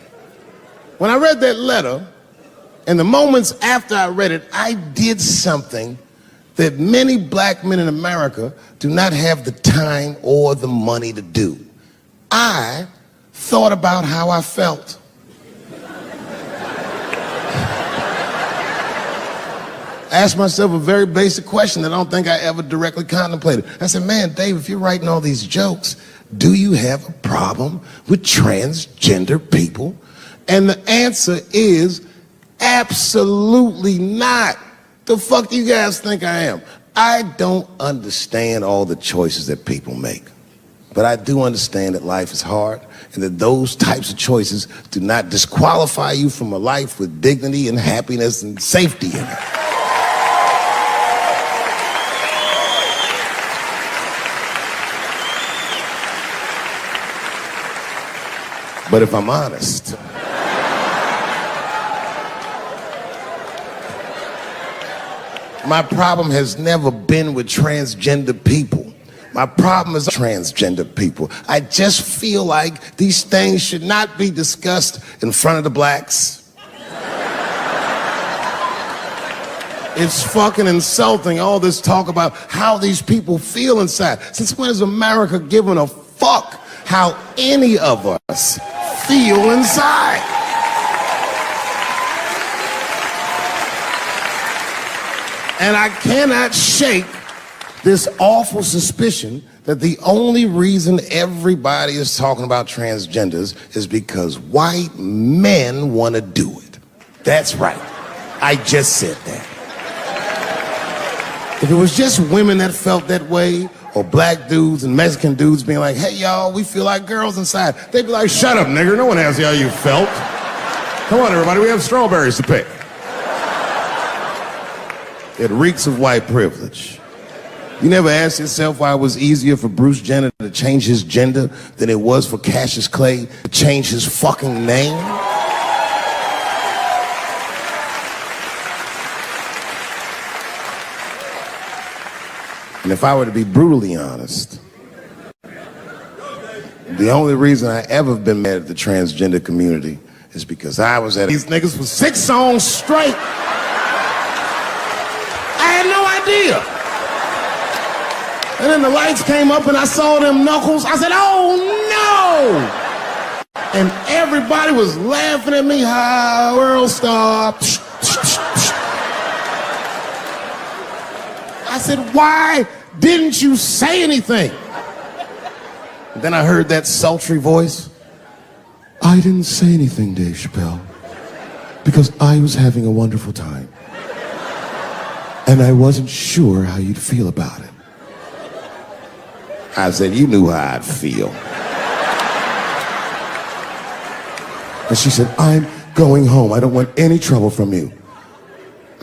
When I read that letter, and the moments after I read it, I did something that many black men in America do not have the time or the money to do. I thought about how I felt. I asked myself a very basic question that I don't think I ever directly contemplated. I said, man, Dave, if you're writing all these jokes, do you have a problem with transgender people? And the answer is absolutely not. The fuck do you guys think I am? I don't understand all the choices that people make. But I do understand that life is hard and that those types of choices do not disqualify you from a life with dignity and happiness and safety in it. But if I'm honest, my problem has never been with transgender people. My problem is transgender people. I just feel like these things should not be discussed in front of the blacks. It's fucking insulting, all this talk about how these people feel inside. Since when has America given a fuck how any of us feel inside? And I cannot shake this awful suspicion that the only reason everybody is talking about transgenders is because white men want to do it. That's right. I just said that. If it was just women that felt that way, or black dudes and Mexican dudes being like, hey, y'all, we feel like girls inside, they'd be like, shut up, nigger. No one asked you how you felt. Come on, everybody, we have strawberries to pick. It reeks of white privilege. You never asked yourself why it was easier for Bruce Jenner to change his gender than it was for Cassius Clay to change his fucking name? And if I were to be brutally honest, the only reason I ever been mad at the transgender community is because I was at these niggas for 6 songs straight. I had no idea. And then the lights came up and I saw them knuckles. I said, oh no! And everybody was laughing at me. Hi, world star. I said, why didn't you say anything? And then I heard that sultry voice. I didn't say anything, Dave Chappelle, because I was having a wonderful time. And I wasn't sure how you'd feel about it. I said, you knew how I'd feel. And she said, I'm going home. I don't want any trouble from you.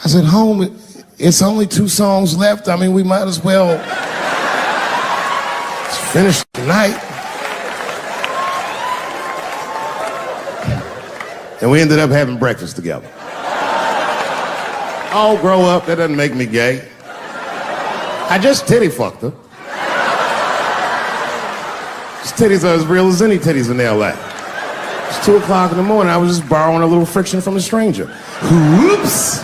I said, home? It's only 2 songs left. I mean, we might as well finish tonight. And we ended up having breakfast together. Oh, grow up. That doesn't make me gay. I just titty fucked her. His titties are as real as any titties in L.A. It's 2 o'clock in the morning. I was just borrowing a little friction from a stranger. Whoops.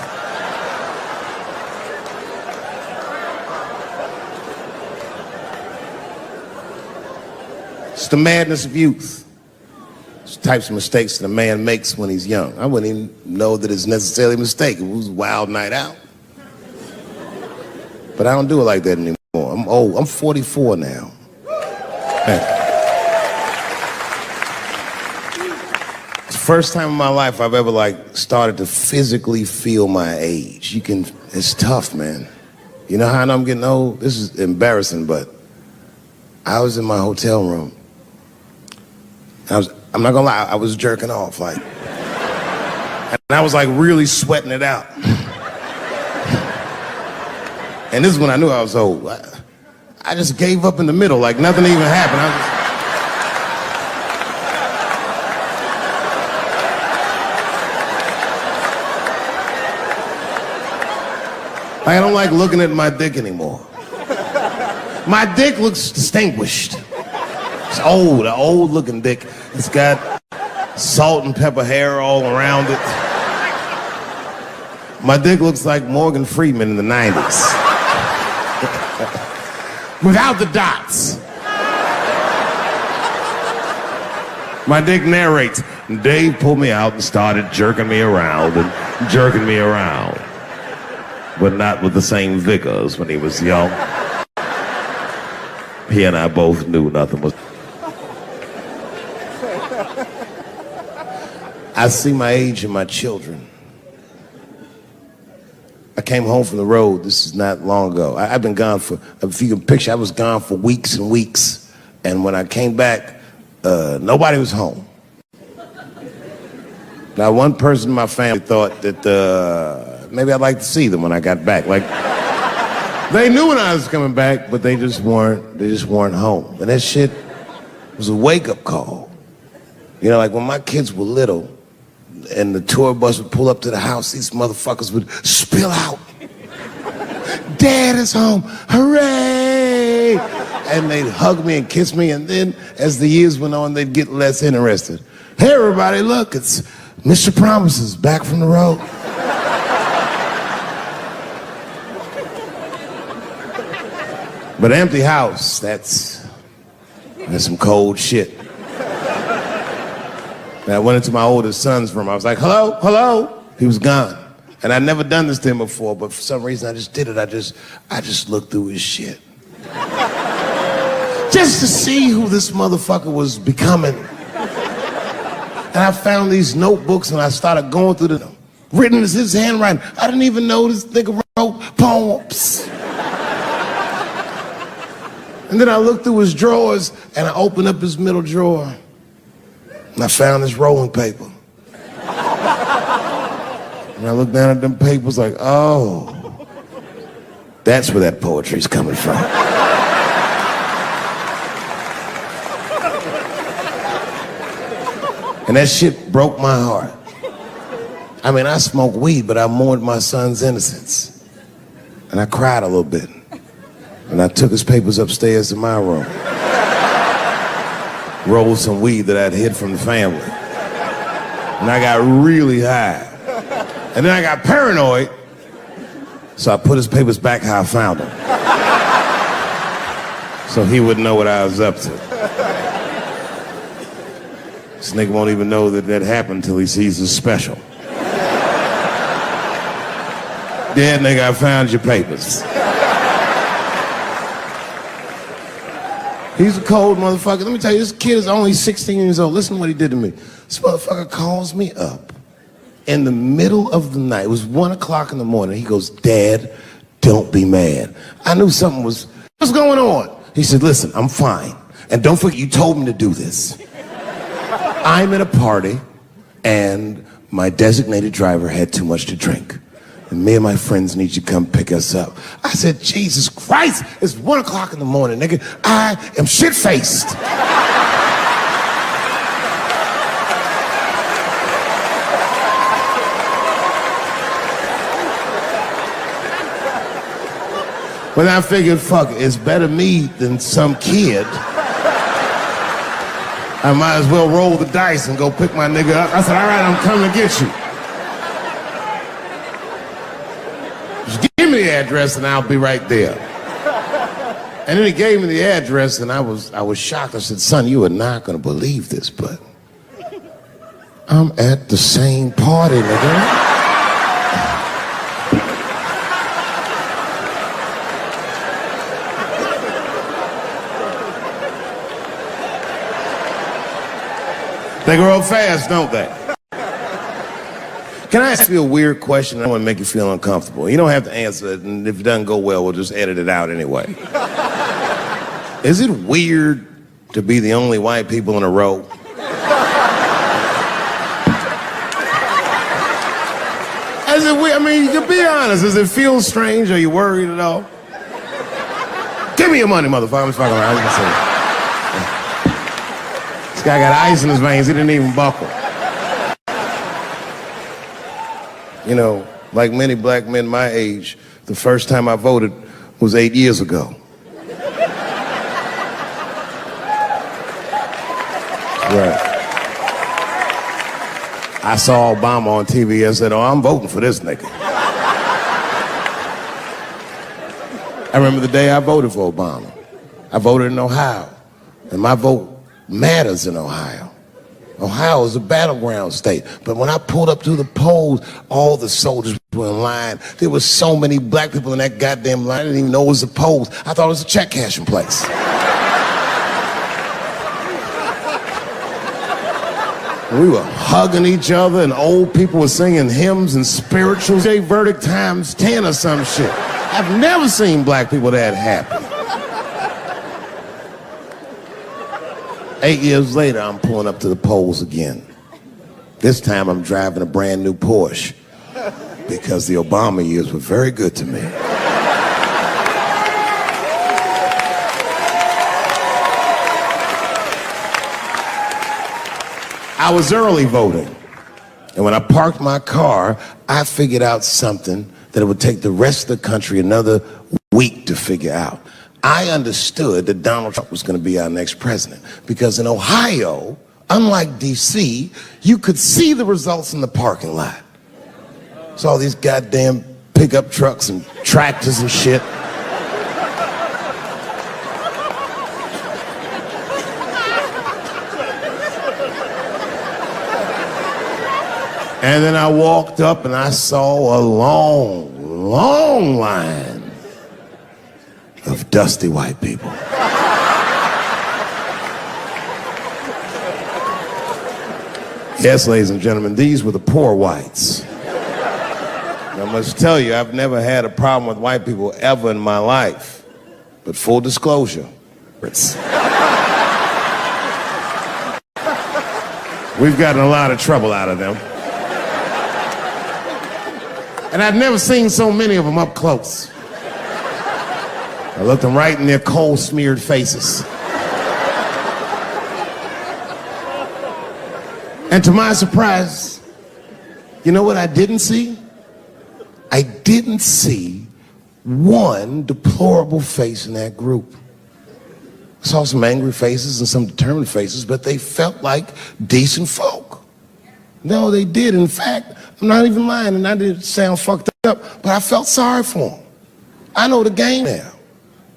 It's the madness of youth. It's the types of mistakes that a man makes when he's young. I wouldn't even know that it's necessarily a mistake. It was a wild night out. But I don't do it like that anymore. I'm old. I'm 44 now. Hey. It's the first time in my life I've ever started to physically feel my age. It's tough, man. You know how I know I'm getting old? This is embarrassing, but I was in my hotel room. I'm not gonna lie, I was jerking off, and I was really sweating it out. And this is when I knew I was old. I just gave up in the middle, nothing even happened. I don't like looking at my dick anymore. My dick looks distinguished. It's old, an old looking dick. It's got salt and pepper hair all around it. My dick looks like Morgan Freeman in the 90s. Without the dots. My dick narrates, Dave pulled me out and started jerking me around and jerking me around. But not with the same vigor as when he was young. He and I both knew nothing was... I see my age in my children. I came home from the road, this is not long ago. I've been gone for, if you can picture, I was gone for weeks and weeks. And when I came back, nobody was home. Now, one person in my family thought that maybe I'd like to see them when I got back. They knew when I was coming back, but they just weren't home. And that shit was a wake-up call. You know, when my kids were little, and the tour bus would pull up to the house, these motherfuckers would spill out. Dad is home, hooray! And they'd hug me and kiss me, and then as the years went on, they'd get less interested. Hey everybody, look, it's Mr. Promises back from the road. But an empty house, that's some cold shit. And I went into my oldest son's room. I was like, hello, hello. He was gone. And I'd never done this to him before, but for some reason I just did it. I just looked through his shit. Just to see who this motherfucker was becoming. And I found these notebooks and I started going through them. Written as his handwriting. I didn't even know this nigga wrote poems. And then I looked through his drawers and I opened up his middle drawer. And I found this rolling paper. And I looked down at them papers like, oh, that's where that poetry's coming from. And that shit broke my heart. I mean, I smoked weed, but I mourned my son's innocence. And I cried a little bit. And I took his papers upstairs to my room. Rolled some weed that I'd hid from the family. And I got really high. And then I got paranoid, so I put his papers back how I found them. So he wouldn't know what I was up to. This nigga won't even know that happened until he sees the special. Yeah, nigga, I found your papers. He's a cold motherfucker. Let me tell you, this kid is only 16 years old. Listen to what he did to me. This motherfucker calls me up in the middle of the night. It was 1 o'clock in the morning. He goes, Dad, don't be mad. I knew something was, what's going on? He said, listen, I'm fine. And don't forget, you told me to do this. I'm at a party, and my designated driver had too much to drink. And me and my friends need you to come pick us up. I said, Jesus Christ, it's 1 o'clock in the morning, nigga. I am shit-faced. But I figured, fuck, it's better me than some kid. I might as well roll the dice and go pick my nigga up. I said, all right, I'm coming to get you. Just give me the address and I'll be right there. And then he gave me the address and I was shocked. I said, son, you are not gonna believe this, but I'm at the same party, nigga. They grow up fast, don't they? Can I ask you a weird question? I want to make you feel uncomfortable. You don't have to answer it, and if it doesn't go well, we'll just edit it out anyway. Is it weird to be the only white people in a row? Is it weird? I mean, you can be honest. Does it feel strange? Are you worried at all? Give me your money, motherfucker. I'm just fucking around. This guy got ice in his veins. He didn't even buckle. You know, like many black men my age, the first time I voted was 8 years ago. Right. I saw Obama on TV and said, oh, I'm voting for this nigga. I remember the day I voted for Obama. I voted in Ohio, and my vote matters in Ohio. Ohio is a battleground state, but when I pulled up to the polls, all the soldiers were in line. There were so many black people in that goddamn line, I didn't even know it was a polls. I thought it was a check cashing place. We were hugging each other, and old people were singing hymns and spirituals. They verdict times 10 or some shit. I've never seen black people that happy. 8 years later, I'm pulling up to the polls again. This time I'm driving a brand new Porsche because the Obama years were very good to me. I was early voting, and when I parked my car, I figured out something that it would take the rest of the country another week to figure out. I understood that Donald Trump was going to be our next president because in Ohio, unlike D.C., you could see the results in the parking lot. Saw all these goddamn pickup trucks and tractors and shit. And then I walked up and I saw a long, long line of dusty white people. Yes, ladies and gentlemen, these were the poor whites. I must tell you, I've never had a problem with white people ever in my life. But full disclosure, we've gotten a lot of trouble out of them. And I've never seen so many of them up close. I looked them right in their coal-smeared faces. And to my surprise, you know what I didn't see? I didn't see one deplorable face in that group. I saw some angry faces and some determined faces, but they felt like decent folk. No, they did. In fact, I'm not even lying, and I didn't sound fucked up, but I felt sorry for them. I know the game now.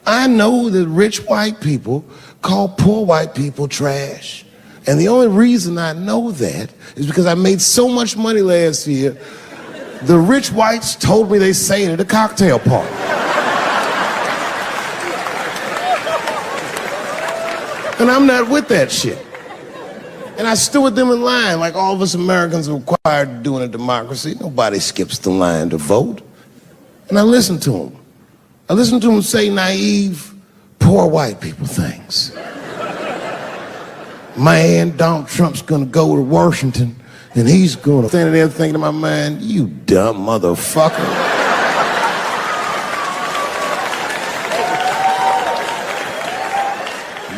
I know that rich white people call poor white people trash. And the only reason I know that is because I made so much money last year, the rich whites told me they say it at a cocktail party. And I'm not with that shit. And I stood with them in line like all of us Americans are required to do in a democracy. Nobody skips the line to vote. And I listened to them. I listened to them say naive, poor white people things. Man, Donald Trump's gonna go to Washington and he's gonna stand there thinking in my mind, you dumb motherfucker.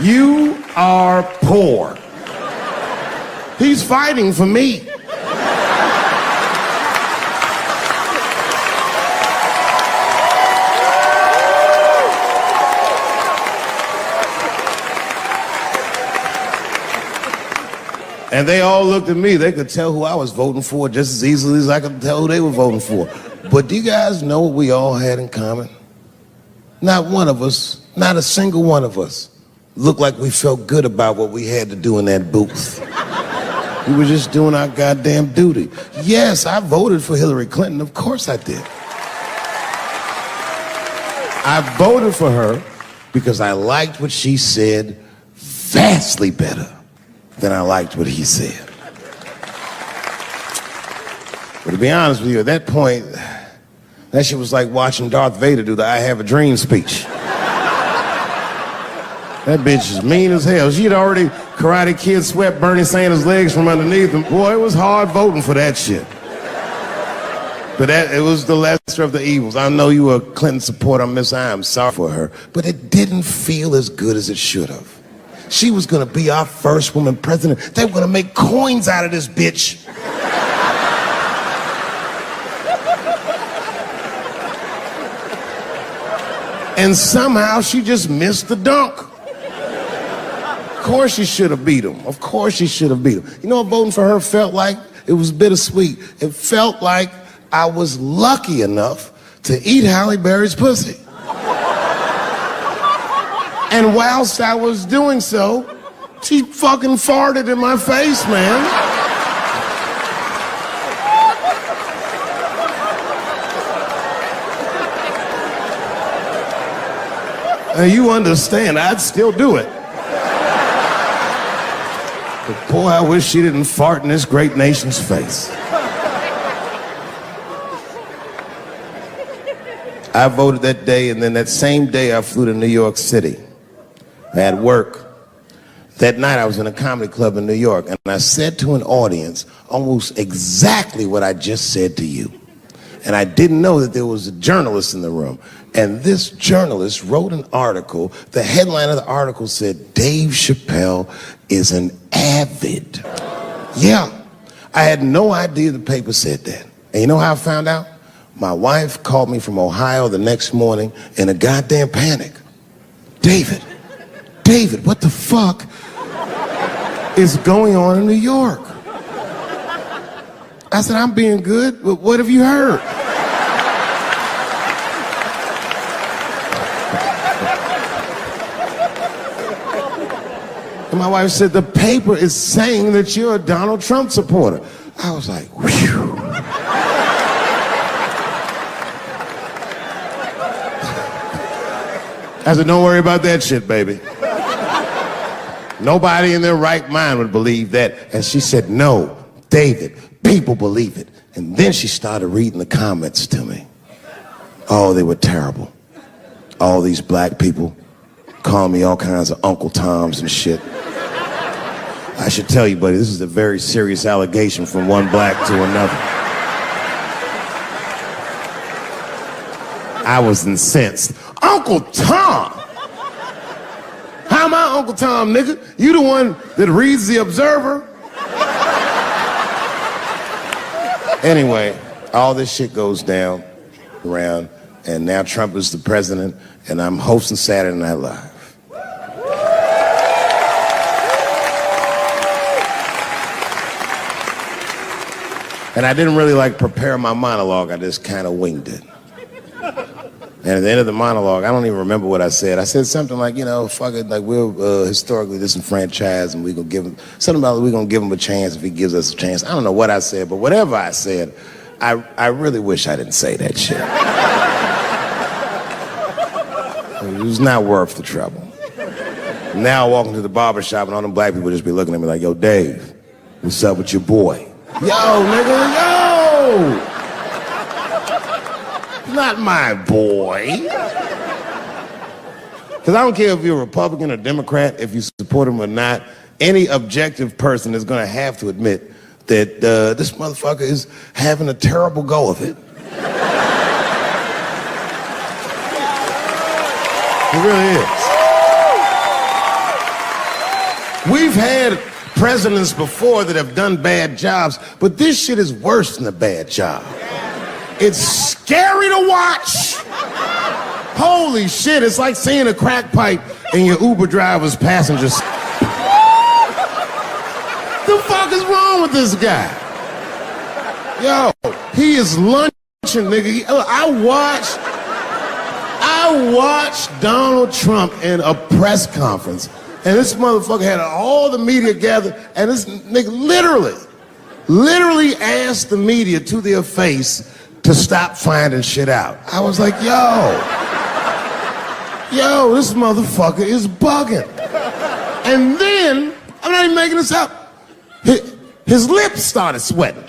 You are poor. He's fighting for me. And they all looked at me. They could tell who I was voting for just as easily as I could tell who they were voting for. But do you guys know what we all had in common? Not one of us, not a single one of us, looked like we felt good about what we had to do in that booth. We were just doing our goddamn duty. Yes, I voted for Hillary Clinton. Of course I did. I voted for her because I liked what she said vastly better than I liked what he said. But to be honest with you, at that point, that shit was like watching Darth Vader do the I Have a Dream speech. That bitch is mean as hell. She'd already Karate Kid swept Bernie Sanders' legs from underneath him. Boy, it was hard voting for that shit. But it was the lesser of the evils. I know you were a Clinton supporter, Miss I. I'm sorry for her. But it didn't feel as good as it should have. She was gonna be our first woman president. They were gonna make coins out of this bitch. And somehow she just missed the dunk. Of course she should have beat him. Of course she should have beat him. You know what voting for her felt like? It was bittersweet. It felt like I was lucky enough to eat Halle Berry's pussy. And whilst I was doing so, she fucking farted in my face, man. Now you understand, I'd still do it. But boy, I wish she didn't fart in this great nation's face. I voted that day, and then that same day I flew to New York City. I had work. That night I was in a comedy club in New York, and I said to an audience almost exactly what I just said to you. And I didn't know that there was a journalist in the room. And this journalist wrote an article. The headline of the article said, Dave Chappelle is an avid. Yeah, I had no idea the paper said that. And you know how I found out? My wife called me from Ohio the next morning in a goddamn panic. David, what the fuck is going on in New York? I said, I'm being good, but what have you heard? And my wife said, the paper is saying that you're a Donald Trump supporter. I was like, whew. I said, don't worry about that shit, baby. Nobody in their right mind would believe that. And she said, no, David, people believe it. And then she started reading the comments to me. Oh, they were terrible. All these black people calling me all kinds of Uncle Toms and shit. I should tell you, buddy, this is a very serious allegation from one black to another. I was incensed. Uncle Tom? How am I Uncle Tom, nigga? You the one that reads the Observer? Anyway, all this shit goes down around, and now Trump is the president, and I'm hosting Saturday Night Live. And I didn't really prepare my monologue, I just kind of winged it. And at the end of the monologue, I don't even remember what I said. I said something like, fuck it, we're historically disenfranchised, and we're gonna give him, something about we're gonna give him a chance if he gives us a chance. I don't know what I said, but whatever I said, I really wish I didn't say that shit. It was not worth the trouble. Now I walk into the barber shop and all them black people just be looking at me like, yo, Dave, what's up with your boy? Yo, nigga, yo! Not my boy. Because I don't care if you're a Republican or Democrat, if you support him or not, any objective person is going to have to admit that this motherfucker is having a terrible go of it. It really is. We've had presidents before that have done bad jobs, but this shit is worse than a bad job. It's scary to watch. Holy shit, it's like seeing a crack pipe in your Uber driver's passengers. The fuck is wrong with this guy? Yo, he is lunching, nigga. I watched Donald Trump in a press conference, and this motherfucker had all the media gathered, and this nigga literally asked the media to their face to stop finding shit out. I was like, yo, this motherfucker is bugging. And then, I'm not even making this up, his lips started sweating.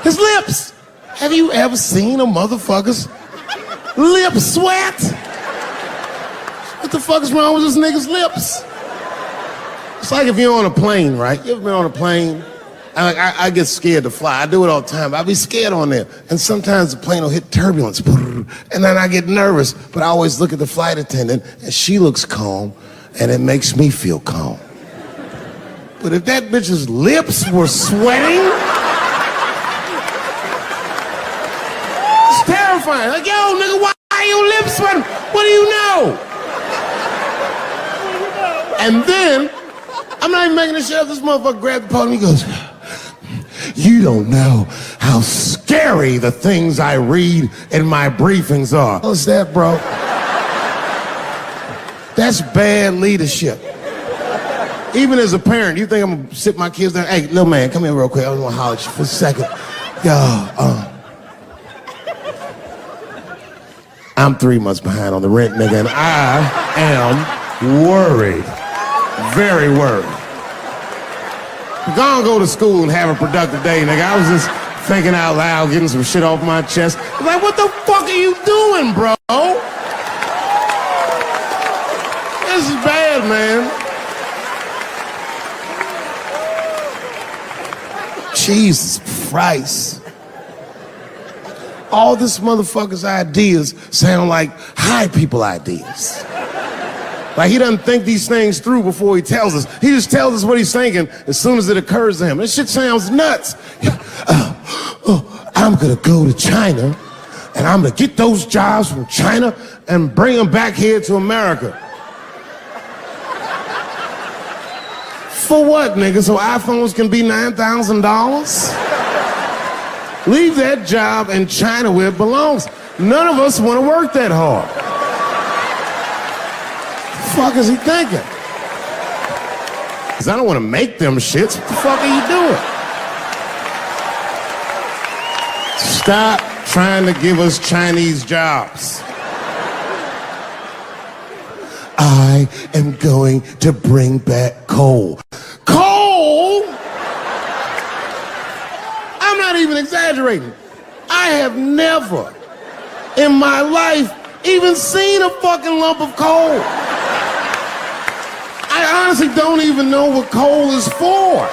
His lips. Have you ever seen a motherfucker's lip sweat? What the fuck is wrong with this nigga's lips? It's like if you're on a plane, right? You ever been on a plane? I get scared to fly. I do it all the time. I be scared on there. And sometimes the plane will hit turbulence. And then I get nervous. But I always look at the flight attendant, and she looks calm, and it makes me feel calm. But if that bitch's lips were sweating, it's terrifying. Like, yo, nigga, why are your lips sweating? What do you know? And then, I'm not even making this shit up. This motherfucker grabbed the podium, he goes, you don't know how scary the things I read in my briefings are. What's that, bro? That's bad leadership. Even as a parent, you think I'm gonna sit my kids down? Hey, little man, come here real quick. I just wanna holler at you for a second. Yo, I'm 3 months behind on the rent, nigga, and I am worried. Very worried. Go to school and have a productive day, nigga. I was just thinking out loud, getting some shit off my chest. I'm like, what the fuck are you doing, bro? This is bad, man. Jesus Christ. All this motherfucker's ideas sound like high people ideas. Like he doesn't think these things through before he tells us. He just tells us what he's thinking as soon as it occurs to him. This shit sounds nuts. I'm gonna go to China and I'm gonna get those jobs from China and bring them back here to America. For what, nigga? So iPhones can be $9,000? Leave that job in China where it belongs. None of us want to work that hard. What the fuck is he thinking? Because I don't want to make them shits. What the fuck are you doing? Stop trying to give us Chinese jobs. I am going to bring back coal. Coal? I'm not even exaggerating. I have never in my life even seen a fucking lump of coal. I honestly don't even know what coal is for.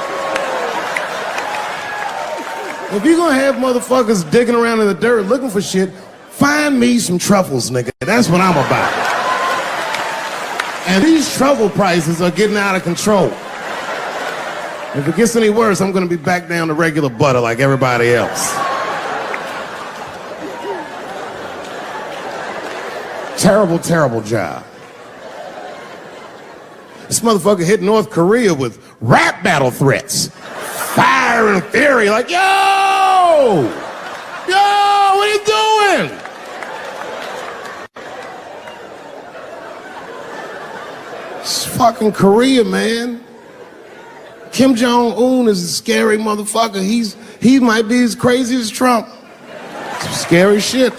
If you're gonna have motherfuckers digging around in the dirt looking for shit, find me some truffles, nigga. That's what I'm about. And these truffle prices are getting out of control. If it gets any worse, I'm gonna be back down to regular butter like everybody else. Terrible, terrible job. This motherfucker hit North Korea with rap battle threats. Fire and fury, like, yo! Yo, what are you doing? It's fucking Korea, man. Kim Jong-un is a scary motherfucker. He might be as crazy as Trump. Some scary shit.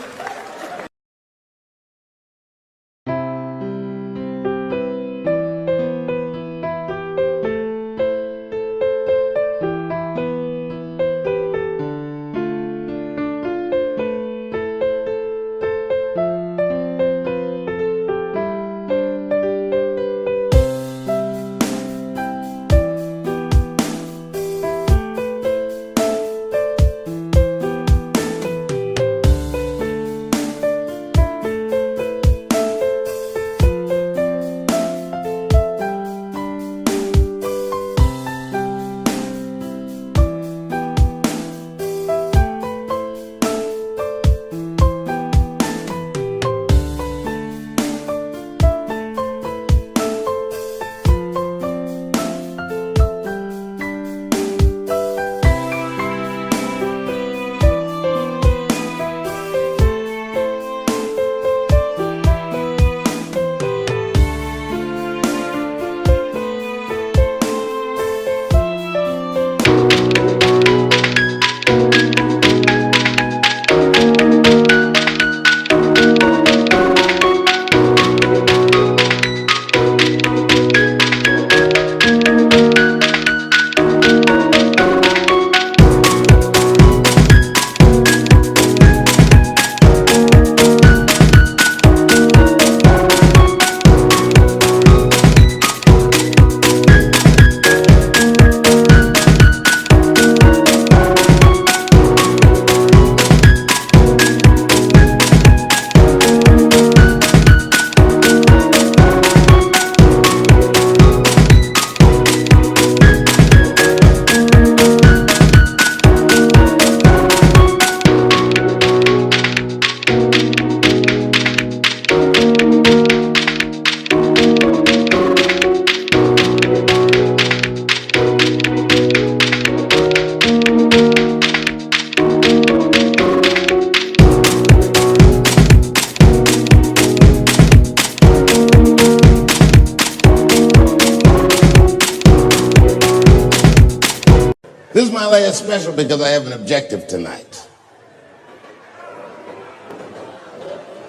This is my last special because I have an objective tonight.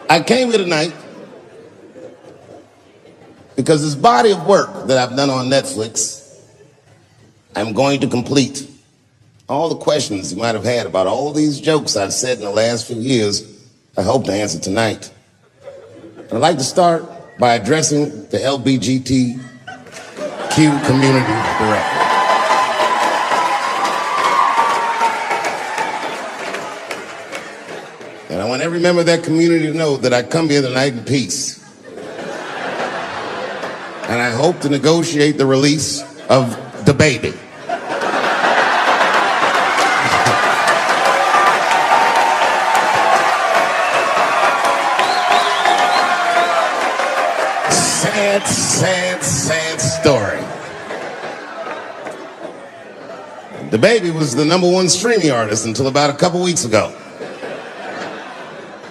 I came here tonight because this body of work that I've done on Netflix, I'm going to complete. All the questions you might have had about all these jokes I've said in the last few years, I hope to answer tonight. And I'd like to start by addressing the LGBTQ community directly. And I want every member of that community to know that I come here tonight in peace. And I hope to negotiate the release of the baby. Sad story. The baby was the #1 streaming artist until about a couple weeks ago.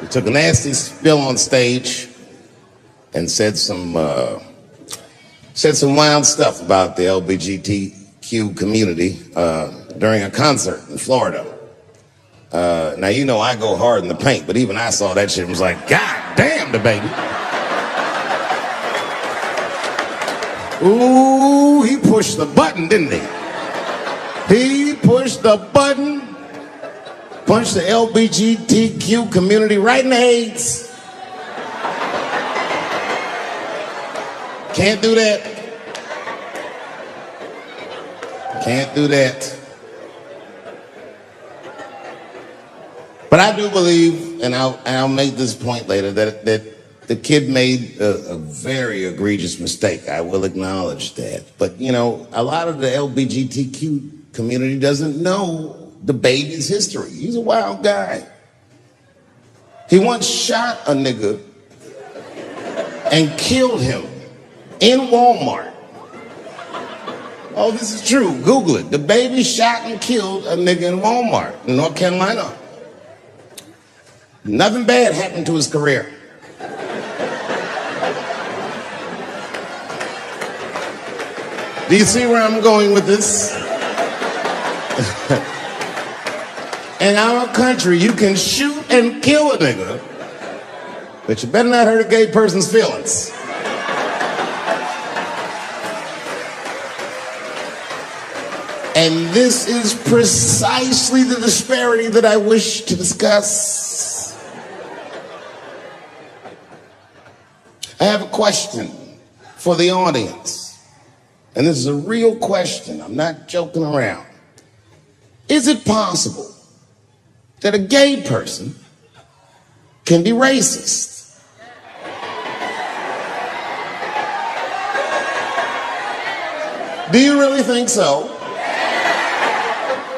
He took a nasty spill on stage and said some wild stuff about the LGBTQ community during a concert in Florida. Now, you know I go hard in the paint, but even I saw that shit and was like, God damn, the baby. Ooh, he pushed the button, didn't he? He pushed the button, punched the LGBTQ community right in the AIDS. Can't do that. Can't do that. But I do believe, and I'll make this point later, that the kid made a very egregious mistake. I will acknowledge that. But, you know, a lot of the LGBTQ community doesn't know the baby's history. He's a wild guy. He once shot a nigga and killed him in Walmart. Oh, this is true. Google it. The baby shot and killed a nigga in Walmart in North Carolina. Nothing bad happened to his career. Do you see where I'm going with this? In our country, you can shoot and kill a nigga, but you better not hurt a gay person's feelings. And this is precisely the disparity that I wish to discuss. I have a question for the audience. And this is a real question. I'm not joking around. Is it possible that a gay person can be racist? Do you really think so?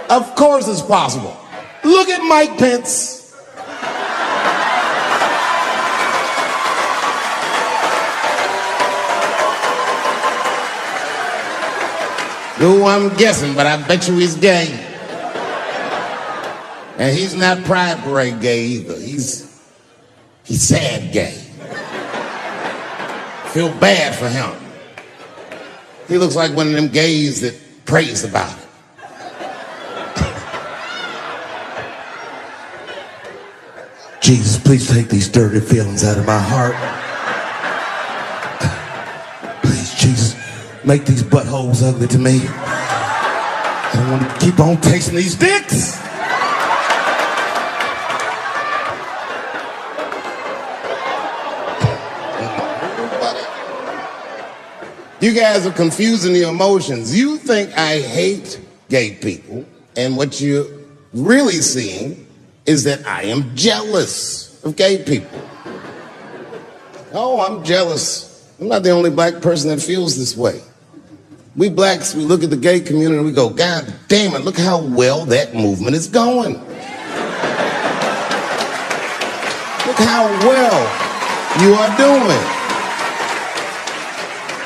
Of course it's possible. Look at Mike Pence. Who I'm guessing, but I bet you he's gay. And he's not Pride Parade gay either. He's sad gay. Feel bad for him. He looks like one of them gays that prays about it. Jesus, please take these dirty feelings out of my heart. Please, Jesus, make these buttholes ugly to me. I don't want to keep on tasting these dicks. You guys are confusing the emotions. You think I hate gay people, and what you're really seeing is that I am jealous of gay people. Oh, I'm jealous. I'm not the only black person that feels this way. We blacks, we look at the gay community and we go, God damn it, look how well that movement is going. Look how well you are doing.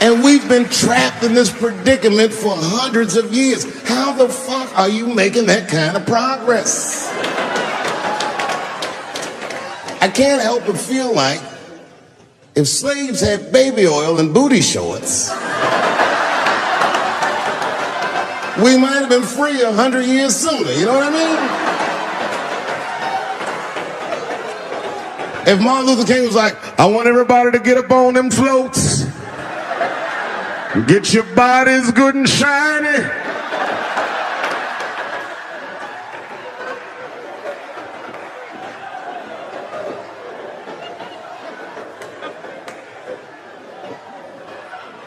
And we've been trapped in this predicament for hundreds of years. How the fuck are you making that kind of progress? I can't help but feel like if slaves had baby oil and booty shorts, we might have been free 100 years sooner. You know what I mean? If Martin Luther King was like, I want everybody to get up on them floats, get your bodies good and shiny.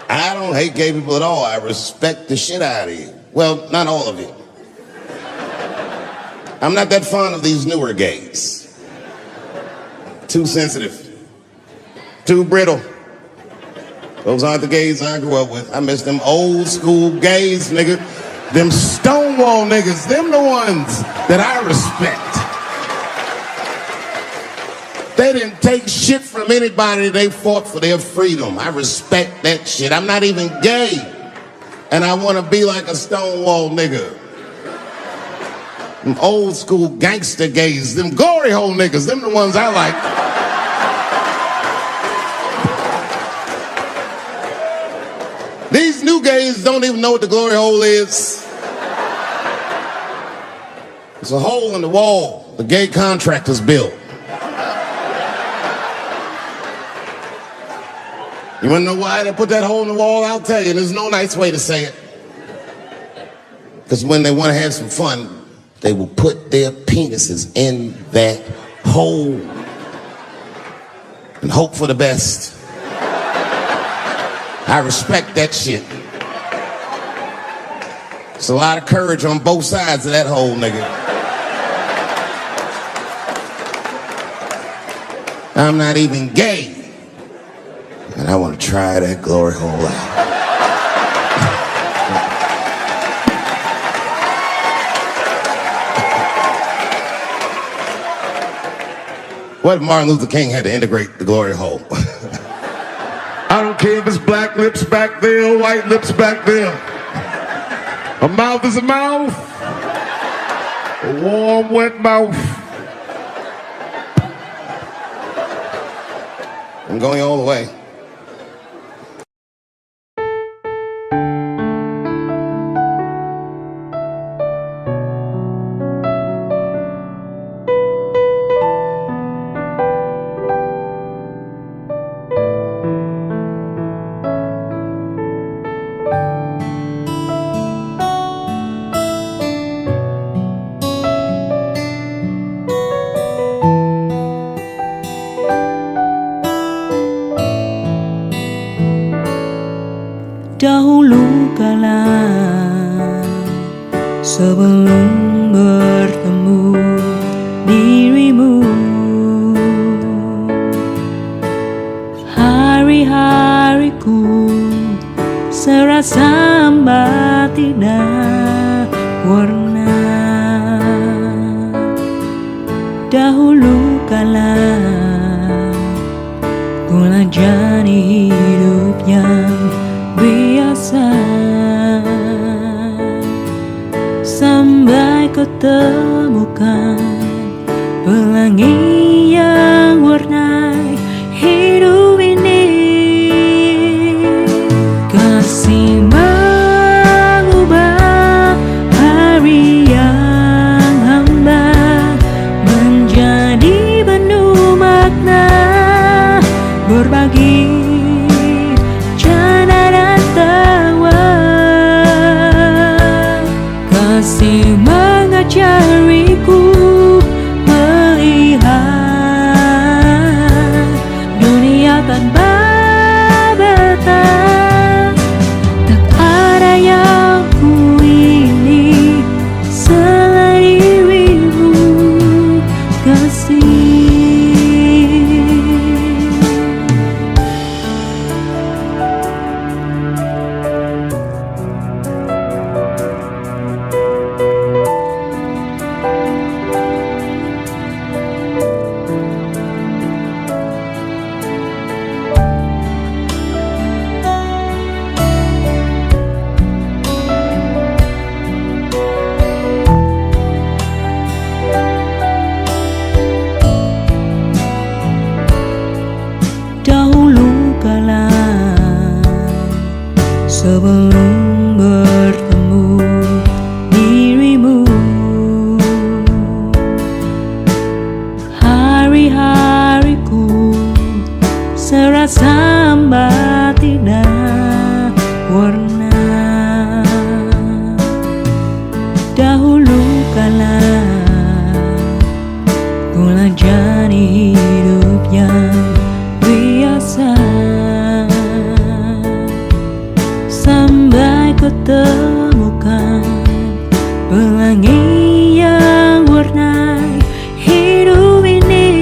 I don't hate gay people at all. I respect the shit out of you. Well, not all of you. I'm not that fond of these newer gays. Too sensitive. Too brittle. Those aren't the gays I grew up with. I miss them old school gays, nigga. Them Stonewall niggas. Them the ones that I respect. They didn't take shit from anybody. They fought for their freedom. I respect that shit. I'm not even gay. And I want to be like a Stonewall nigga. Them old school gangster gays. Them glory hole niggas. Them the ones I like. These new gays don't even know what the glory hole is. It's a hole in the wall the gay contractors built. You wanna know why they put that hole in the wall? I'll tell you, there's no nice way to say it. Because when they wanna have some fun, they will put their penises in that hole and hope for the best. I respect that shit. There's a lot of courage on both sides of that hole, nigga. I'm not even gay. And I want to try that glory hole out. What if Martin Luther King had to integrate the glory hole? I don't care if it's black lips back there or white lips back there. A mouth is a mouth. A warm, wet mouth. I'm going all the way. Dahulu kala sebelum bertemu dirimu, hari-hariku serasa hamba tidak warna. Dahulu kala ku jalani hidup yang biasa sampai kau temukan pelangi yang warnai hidup ini. Kasih mengubah hari yang hamba menjadi penuh makna, berbagi kasih mengajariku melihat dunia tanpa batas. Tak ada yang ku ini selain dirimu, kasih. Dahulu kala ku jalani hidup yang biasa, sampai ku temukan pelangi yang warnai hidup ini.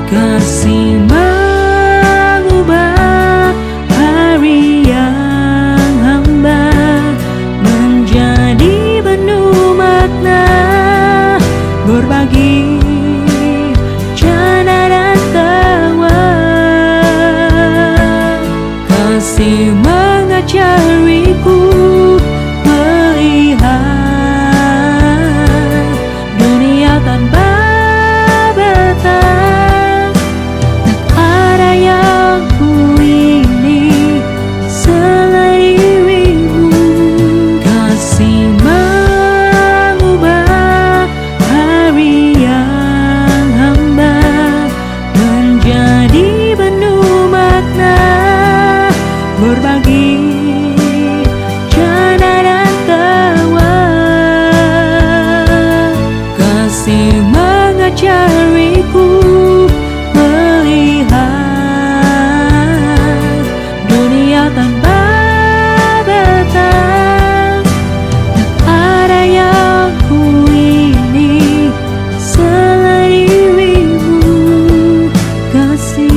Kasih mengubah hari yang hamba menjadi penuh makna, berbagi canda dan tawa. Kasih mengajariku melihat dunia tanpa batas. Tak ada yang ku ingini selain dirimu. Kasih mengubah hari yang hamba menjadi penuh makna, berbagi canda dan tawa. Kasih mengajariku melihat dunia tanpa batas. Tak ada yang ku ingini selain dirimu, kasih.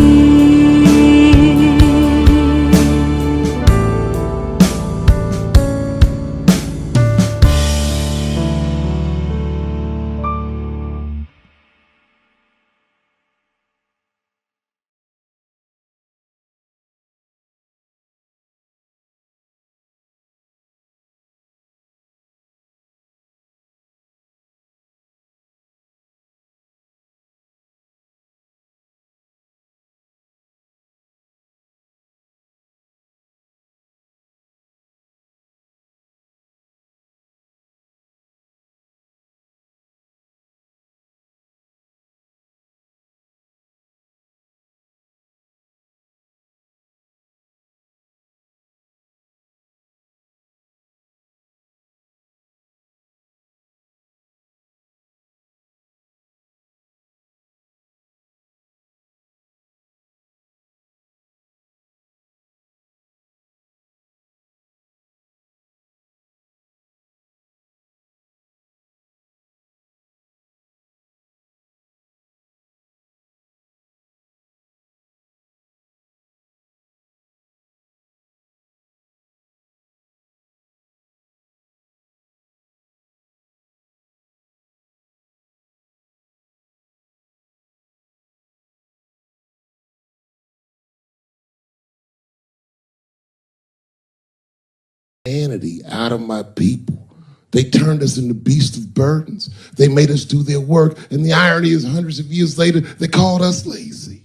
Humanity out of my people. They turned us into beasts of burdens. They made us do their work. And the irony is, hundreds of years later, they called us lazy.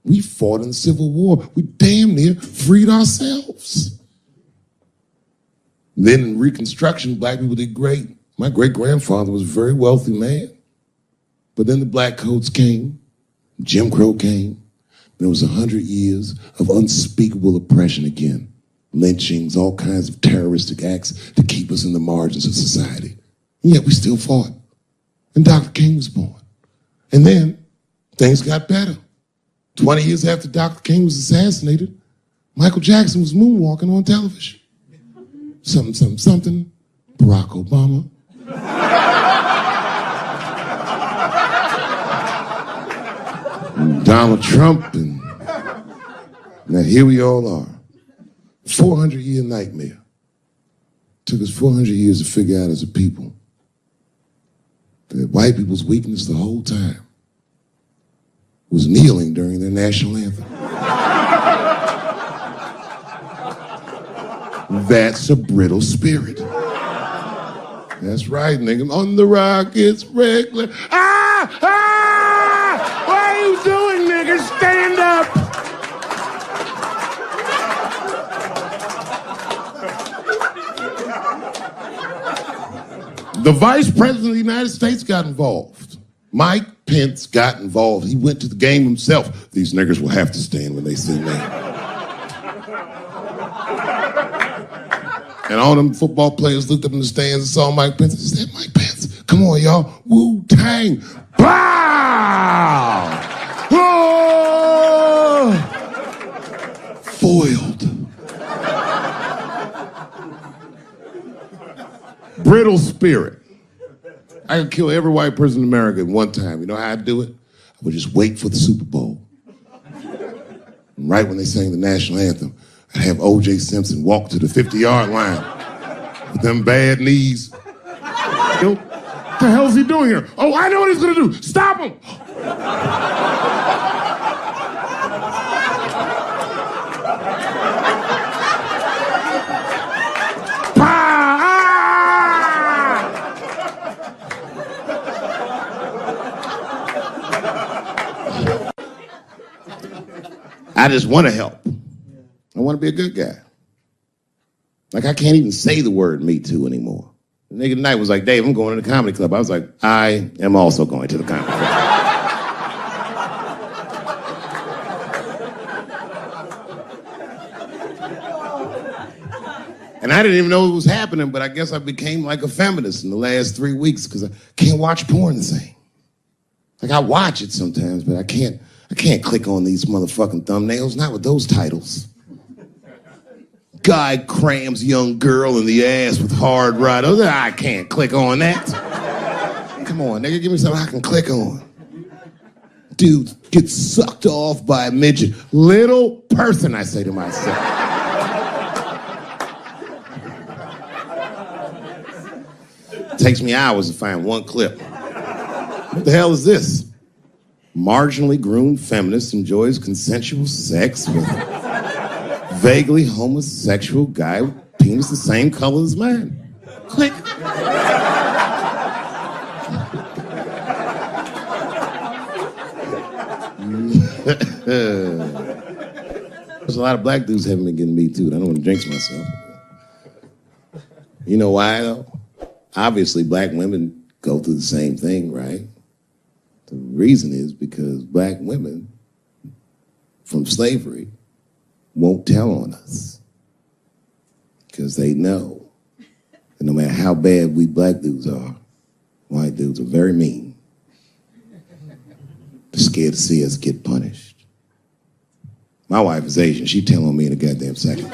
We fought in the Civil War. We damn near freed ourselves. Then in Reconstruction, black people did great. My great-grandfather was a very wealthy man. But then the black coats came, Jim Crow came. There was 100 years of unspeakable oppression again. Lynchings, all kinds of terroristic acts to keep us in the margins of society. And yet we still fought. And Dr. King was born. And then things got better. 20 years after Dr. King was assassinated, Michael Jackson was moonwalking on television. Something, something, something, Barack Obama. And Donald Trump, and now here we all are. 400-year nightmare. Took us 400 years to figure out as a people that white people's weakness the whole time was kneeling during their national anthem. That's a brittle spirit. That's right, nigga. On the rock, it's regular. Ah! Ah! What are you doing, nigga? Stand up! The Vice President of the United States got involved. Mike Pence got involved. He went to the game himself. These niggers will have to stand when they see me. And all them football players looked up in the stands and saw Mike Pence and said, Mike Pence, come on, y'all. Wu-Tang. Bow! Oh! Foiled. Brittle spirit. I could kill every white person in America at one time. You know how I'd do it? I would just wait for the Super Bowl. And right when they sang the national anthem, I'd have O.J. Simpson walk to the 50-yard line with them bad knees. Yo, what the hell's he doing here? Oh, I know what he's gonna do. Stop him! I just want to help. I want to be a good guy. Like, I can't even say the word Me Too anymore. The nigga tonight was like, Dave, I'm going to the comedy club. I was like, I am also going to the comedy club. And I didn't even know it was happening, but I guess I became like a feminist in the last 3 weeks because I can't watch porn the same. Like, I watch it sometimes, but I can't click on these motherfucking thumbnails, not with those titles. Guy crams young girl in the ass with hard right. I can't click on that. Come on, nigga, give me something I can click on. Dude gets sucked off by a midget. Little person, I say to myself. It takes me hours to find one clip. What the hell is this? Marginally groomed feminist enjoys consensual sex with vaguely homosexual guy with penis the same color as mine. Click. There's a lot of black dudes haven't been getting Me Too. I don't want to jinx myself. You know why, though? Obviously, black women go through the same thing, right? The reason is because black women from slavery won't tell on us because they know that no matter how bad we black dudes are, white dudes are very mean. They're scared to see us get punished. My wife is Asian. She'd tell on me in a goddamn second.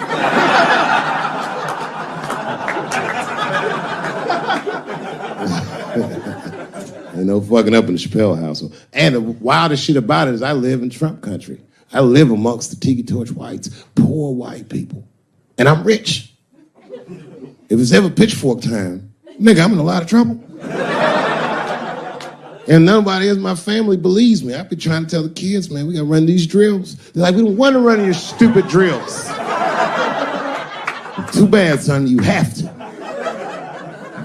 Ain't no fucking up in the Chappelle household. And the wildest shit about it is I live in Trump country. I live amongst the Tiki Torch whites, poor white people. And I'm rich. If it's ever pitchfork time, nigga, I'm in a lot of trouble. And nobody in my family believes me. I be trying to tell the kids, man, we gotta run these drills. They're like, we don't want to run your stupid drills. Too bad, son, you have to.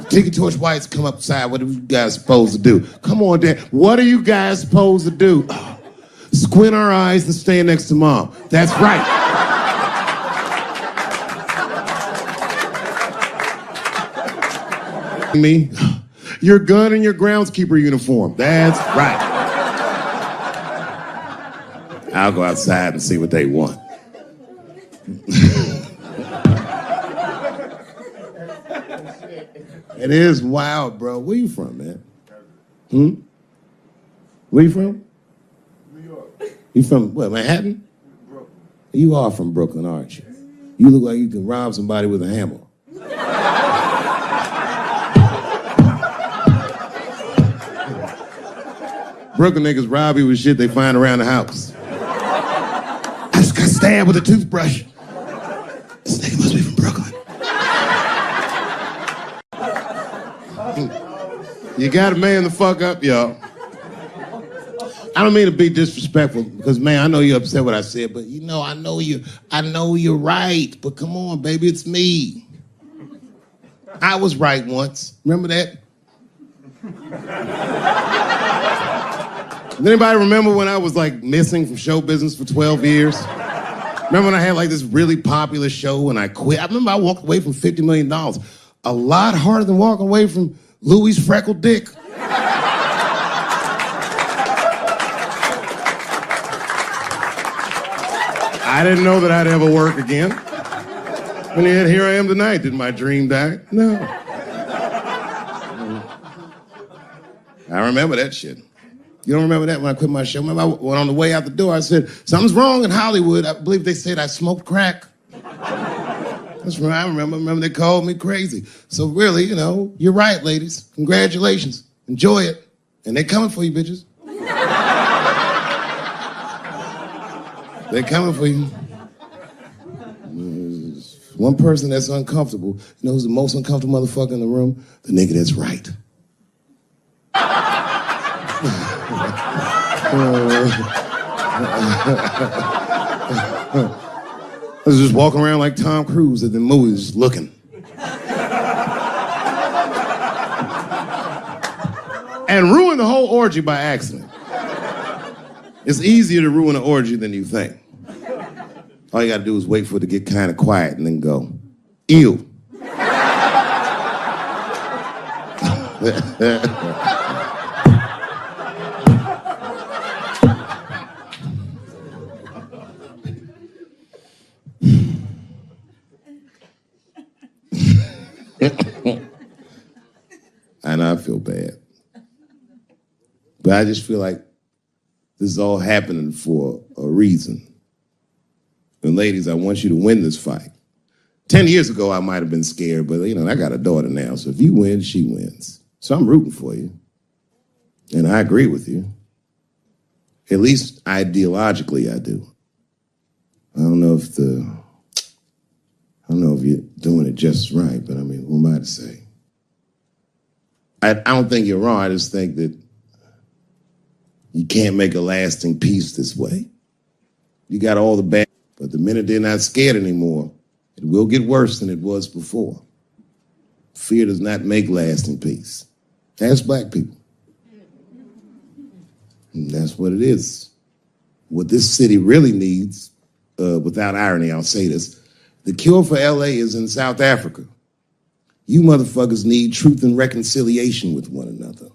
Tiki Torch whites come upside, what are you guys supposed to do? Come on, Dad, what are you guys supposed to do? Squint our eyes and stand next to Mom. That's right. Me, your gun and your groundskeeper uniform. That's right. I'll go outside and see what they want. It is wild, bro. Where you from, man? Where you from? New York. You from, what, Manhattan? Brooklyn. You are from Brooklyn, aren't you? You look like you can rob somebody with a hammer. Brooklyn niggas rob you with shit they find around the house. I just got stabbed with a toothbrush. This nigga must be from Brooklyn. You gotta man the fuck up, y'all. I don't mean to be disrespectful because, man, I know you're upset what I said, but you know, I know you're right. But come on, baby, it's me. I was right once. Remember that? Does anybody remember when I was like missing from show business for 12 years? Remember when I had like this really popular show and I quit? I remember I walked away from $50 million. A lot harder than walking away from Louis' freckled dick. I didn't know that I'd ever work again. And yet here I am tonight. Did my dream die? No. I remember that shit. You don't remember that when I quit my show? Remember, when on the way out the door, I said, something's wrong in Hollywood. I believe they said I smoked crack. That's right, I remember. Remember, they called me crazy. So really, you know, you're right, ladies. Congratulations. Enjoy it. And they're coming for you, bitches. They're coming for you. There's one person that's uncomfortable. You know who's the most uncomfortable motherfucker in the room? The nigga that's right. I was just walking around like Tom Cruise at the movies, just looking. And ruin the whole orgy by accident. It's easier to ruin an orgy than you think. All you gotta do is wait for it to get kind of quiet and then go, ew. I know I feel bad. But I just feel like this is all happening for a reason. And ladies, I want you to win this fight. 10 years ago, I might have been scared, but you know, I got a daughter now, so if you win, she wins. So I'm rooting for you. And I agree with you. At least ideologically, I do. I don't know if you're doing it just right, but I mean, who am I to say? I don't think you're wrong. I just think that you can't make a lasting peace this way. You got all the bad, but the minute they're not scared anymore, it will get worse than it was before. Fear does not make lasting peace. Ask black people. And that's what it is. What this city really needs, without irony, I'll say this, the cure for LA is in South Africa. You motherfuckers need truth and reconciliation with one another.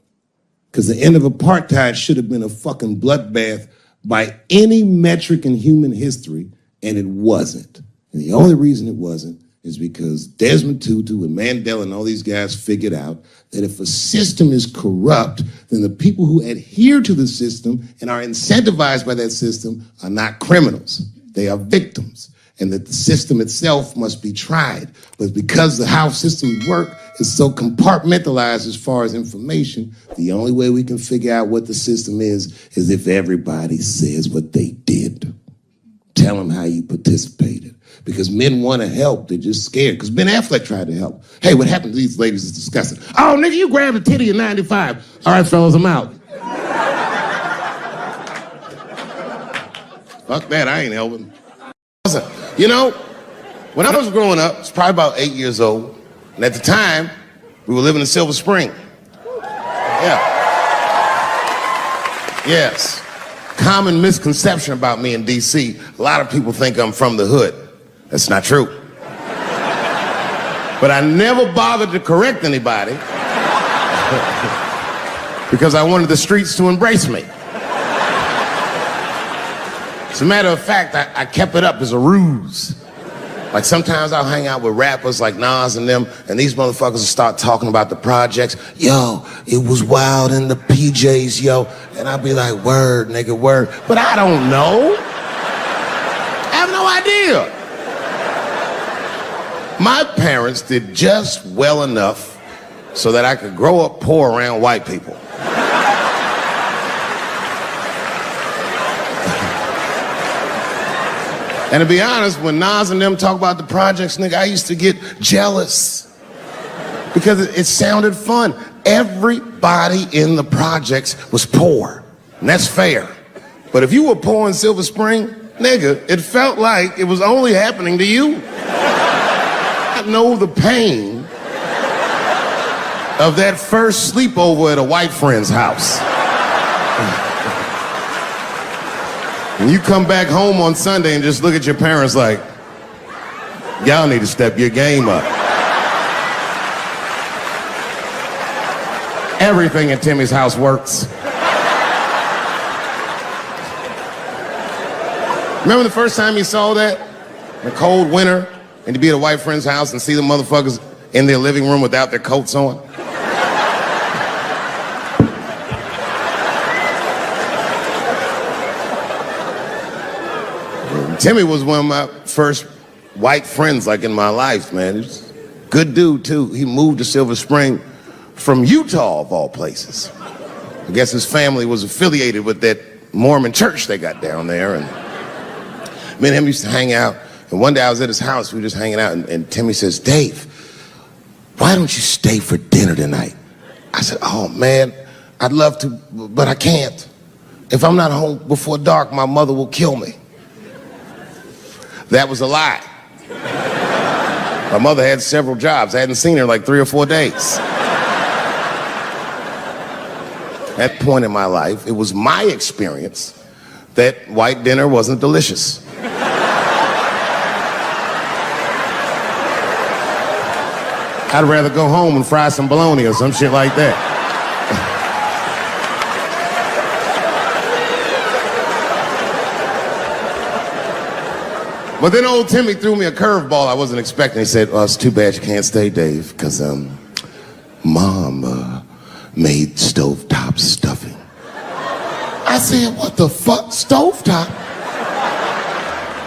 Because the end of apartheid should have been a fucking bloodbath by any metric in human history, and it wasn't. And the only reason it wasn't is because Desmond Tutu and Mandela and all these guys figured out that if a system is corrupt, then the people who adhere to the system and are incentivized by that system are not criminals. They are victims. And that the system itself must be tried. But because the how systems work is so compartmentalized as far as information, the only way we can figure out what the system is if everybody says what they did. Tell them how you participated. Because men want to help, they're just scared. Because Ben Affleck tried to help. Hey, what happened to these ladies is disgusting. Oh, nigga, you grabbed a titty in 95. All right, fellas, I'm out. Fuck that, I ain't helping. You know, when I was growing up, I was probably about 8 years old, and at the time, we were living in Silver Spring. Yeah. Yes. Common misconception about me in D.C. A lot of people think I'm from the hood. That's not true. But I never bothered to correct anybody because I wanted the streets to embrace me. As a matter of fact, I kept it up as a ruse. Like sometimes I'll hang out with rappers like Nas and them, and these motherfuckers will start talking about the projects. Yo, it was wild in the PJs, yo. And I'll be like, word, nigga, word. But I don't know. I have no idea. My parents did just well enough so that I could grow up poor around white people. And to be honest, when Nas and them talk about the projects, nigga, I used to get jealous because it sounded fun. Everybody in the projects was poor, and that's fair. But if you were poor in Silver Spring, nigga, it felt like it was only happening to you. I know the pain of that first sleepover at a white friend's house. And you come back home on Sunday and just look at your parents like, y'all need to step your game up. Everything in Timmy's house works. Remember the first time you saw that? In a cold winter, And to be at a white friend's house and see the motherfuckers in their living room without their coats on. Timmy was one of my first white friends, like, in my life, man. He's a good dude, too. He moved to Silver Spring from Utah, of all places. I guess his family was affiliated with that Mormon church they got down there, and me and him used to hang out. And one day I was at his house, we were just hanging out, and Timmy says, "Dave, why don't you stay for dinner tonight?" I said, "Oh, man, I'd love to, but I can't. If I'm not home before dark, my mother will kill me." That was a lie. My mother had several jobs. I hadn't seen her in like 3 or 4 days. At that point in my life, it was my experience that white dinner wasn't delicious. I'd rather go home and fry some bologna or some shit like that. But then old Timmy threw me a curveball I wasn't expecting. He said, "Oh, it's too bad you can't stay, Dave, because Mom made stovetop stuffing." I said, "What the fuck, stovetop?"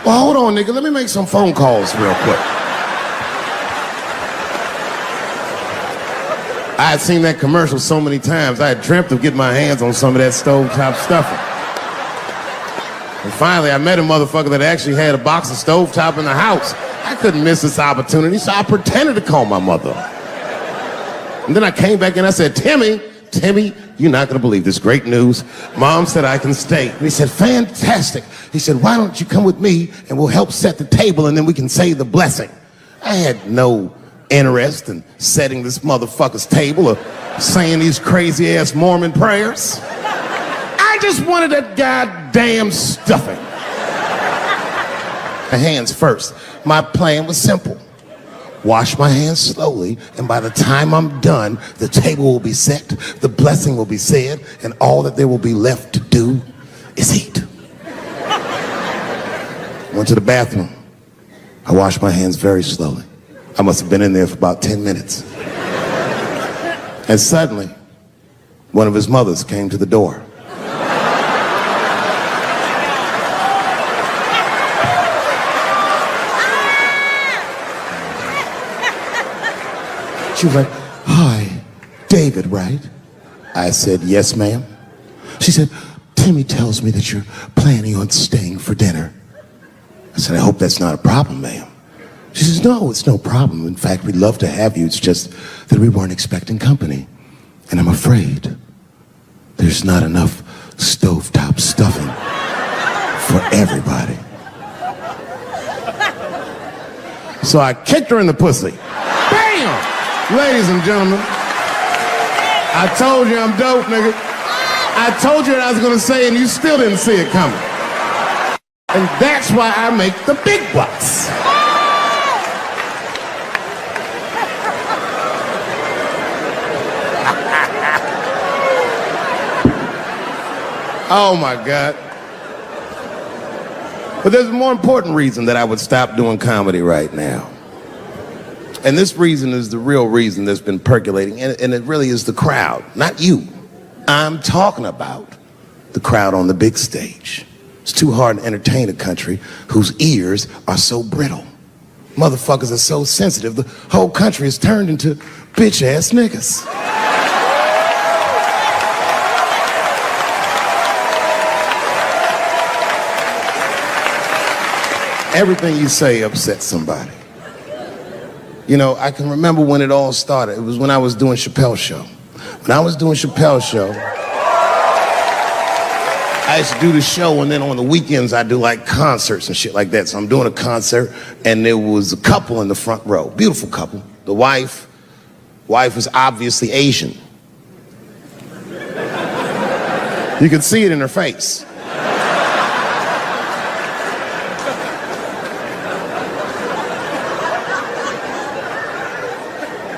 Well, hold on, nigga. Let me make some phone calls real quick. I had seen that commercial so many times. I had dreamt of getting my hands on some of that stovetop stuffing. And finally, I met a motherfucker that actually had a box of stovetop in the house. I couldn't miss this opportunity, so I pretended to call my mother. And then I came back and I said, Timmy, you're not gonna believe this great news. Mom said I can stay." And he said, "Fantastic." He said, "Why don't you come with me and we'll help set the table and then we can say the blessing." I had no interest in setting this motherfucker's table or saying these crazy ass Mormon prayers. I just wanted that goddamn stuffing. My hands first. My plan was simple. Wash my hands slowly, and by the time I'm done, the table will be set, the blessing will be said, and all that there will be left to do is eat. Went to the bathroom. I washed my hands very slowly. I must have been in there for about 10 minutes. And suddenly, one of his mothers came to the door. She was like, "Hi, David, right?" I said, "Yes, ma'am." She said, "Timmy tells me that you're planning on staying for dinner." I said, "I hope that's not a problem, ma'am." She says, "No, it's no problem. In fact, we'd love to have you. It's just that we weren't expecting company. And I'm afraid there's not enough stovetop stuffing for everybody." So I kicked her in the pussy. Bam! Ladies and gentlemen, I told you I'm dope, nigga. I told you what I was gonna say and you still didn't see it coming. And that's why I make the big bucks. Oh my God. But there's a more important reason that I would stop doing comedy right now. And this reason is the real reason that's been percolating, and it really is the crowd, not you. I'm talking about the crowd on the big stage. It's too hard to entertain a country whose ears are so brittle. Motherfuckers are so sensitive, the whole country is turned into bitch-ass niggas. Everything you say upsets somebody. You know, I can remember when it all started. It was when I was doing Chappelle's show. When I was doing Chappelle's show, I used to do the show, and then on the weekends I do like concerts and shit like that. So I'm doing a concert, and there was a couple in the front row, beautiful couple. The wife was obviously Asian. You could see it in her face.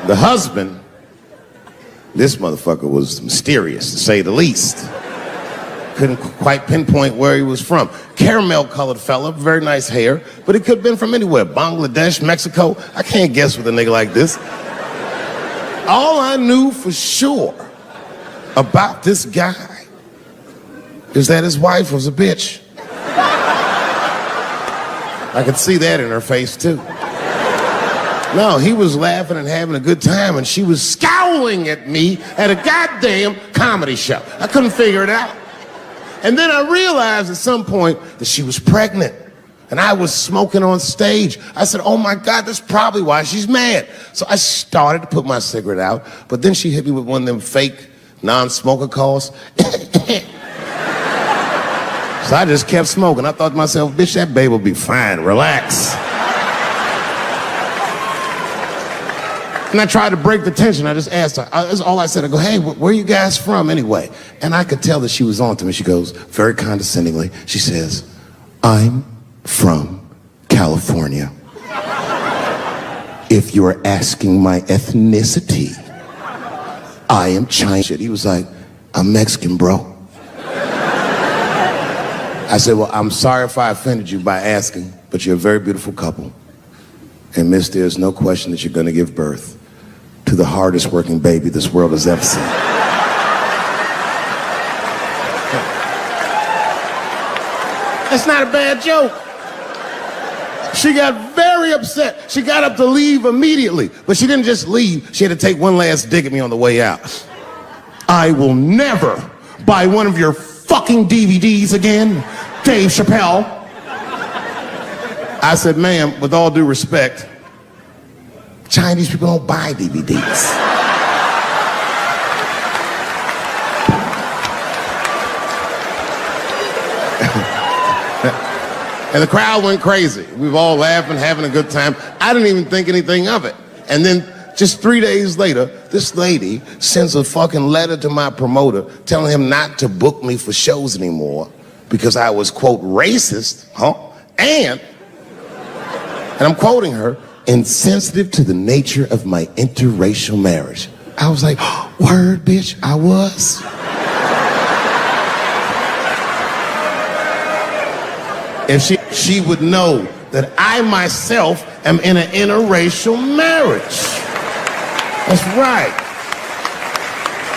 The husband, this motherfucker was mysterious, to say the least. couldn't quite pinpoint where he was from. Caramel-colored fella, very nice hair, but he could have been from anywhere. Bangladesh, Mexico. I can't guess with a nigga like this. All I knew for sure about this guy is that his wife was a bitch. I could see that in her face, too. No, he was laughing and having a good time, and she was scowling at me at a goddamn comedy show. I couldn't figure it out. And then I realized at some point that she was pregnant, and I was smoking on stage. I said, oh my God, that's probably why she's mad. So I started to put my cigarette out, but then she hit me with one of them fake non-smoker calls. So I just kept smoking. I thought to myself, bitch, that baby will be fine, relax. And I tried to break the tension. I just asked her, that's all I said. I go, hey, where are you guys from anyway? And I could tell that she was on to me. She goes, very condescendingly, she says, I'm from California. If you're asking my ethnicity, I am Chinese. He was like, I'm Mexican, bro. I said, well, I'm sorry if I offended you by asking, but you're a very beautiful couple. And miss, there's no question that you're going to give birth to the hardest working baby this world has ever seen. That's not a bad joke. She got very upset. She got up to leave immediately, but she didn't just leave. She had to take one last dig at me on the way out. I will never buy one of your fucking DVDs again, Dave Chappelle. I said, ma'am, with all due respect, Chinese people don't buy DVDs. And the crowd went crazy. We were all laughing, having a good time. I didn't even think anything of it. And then just 3 days later, this lady sends a fucking letter to my promoter telling him not to book me for shows anymore because I was, quote, racist, and I'm quoting her, insensitive to the nature of my interracial marriage. I was like, oh, word, bitch, I was. If she would know that I myself am in an interracial marriage. That's right.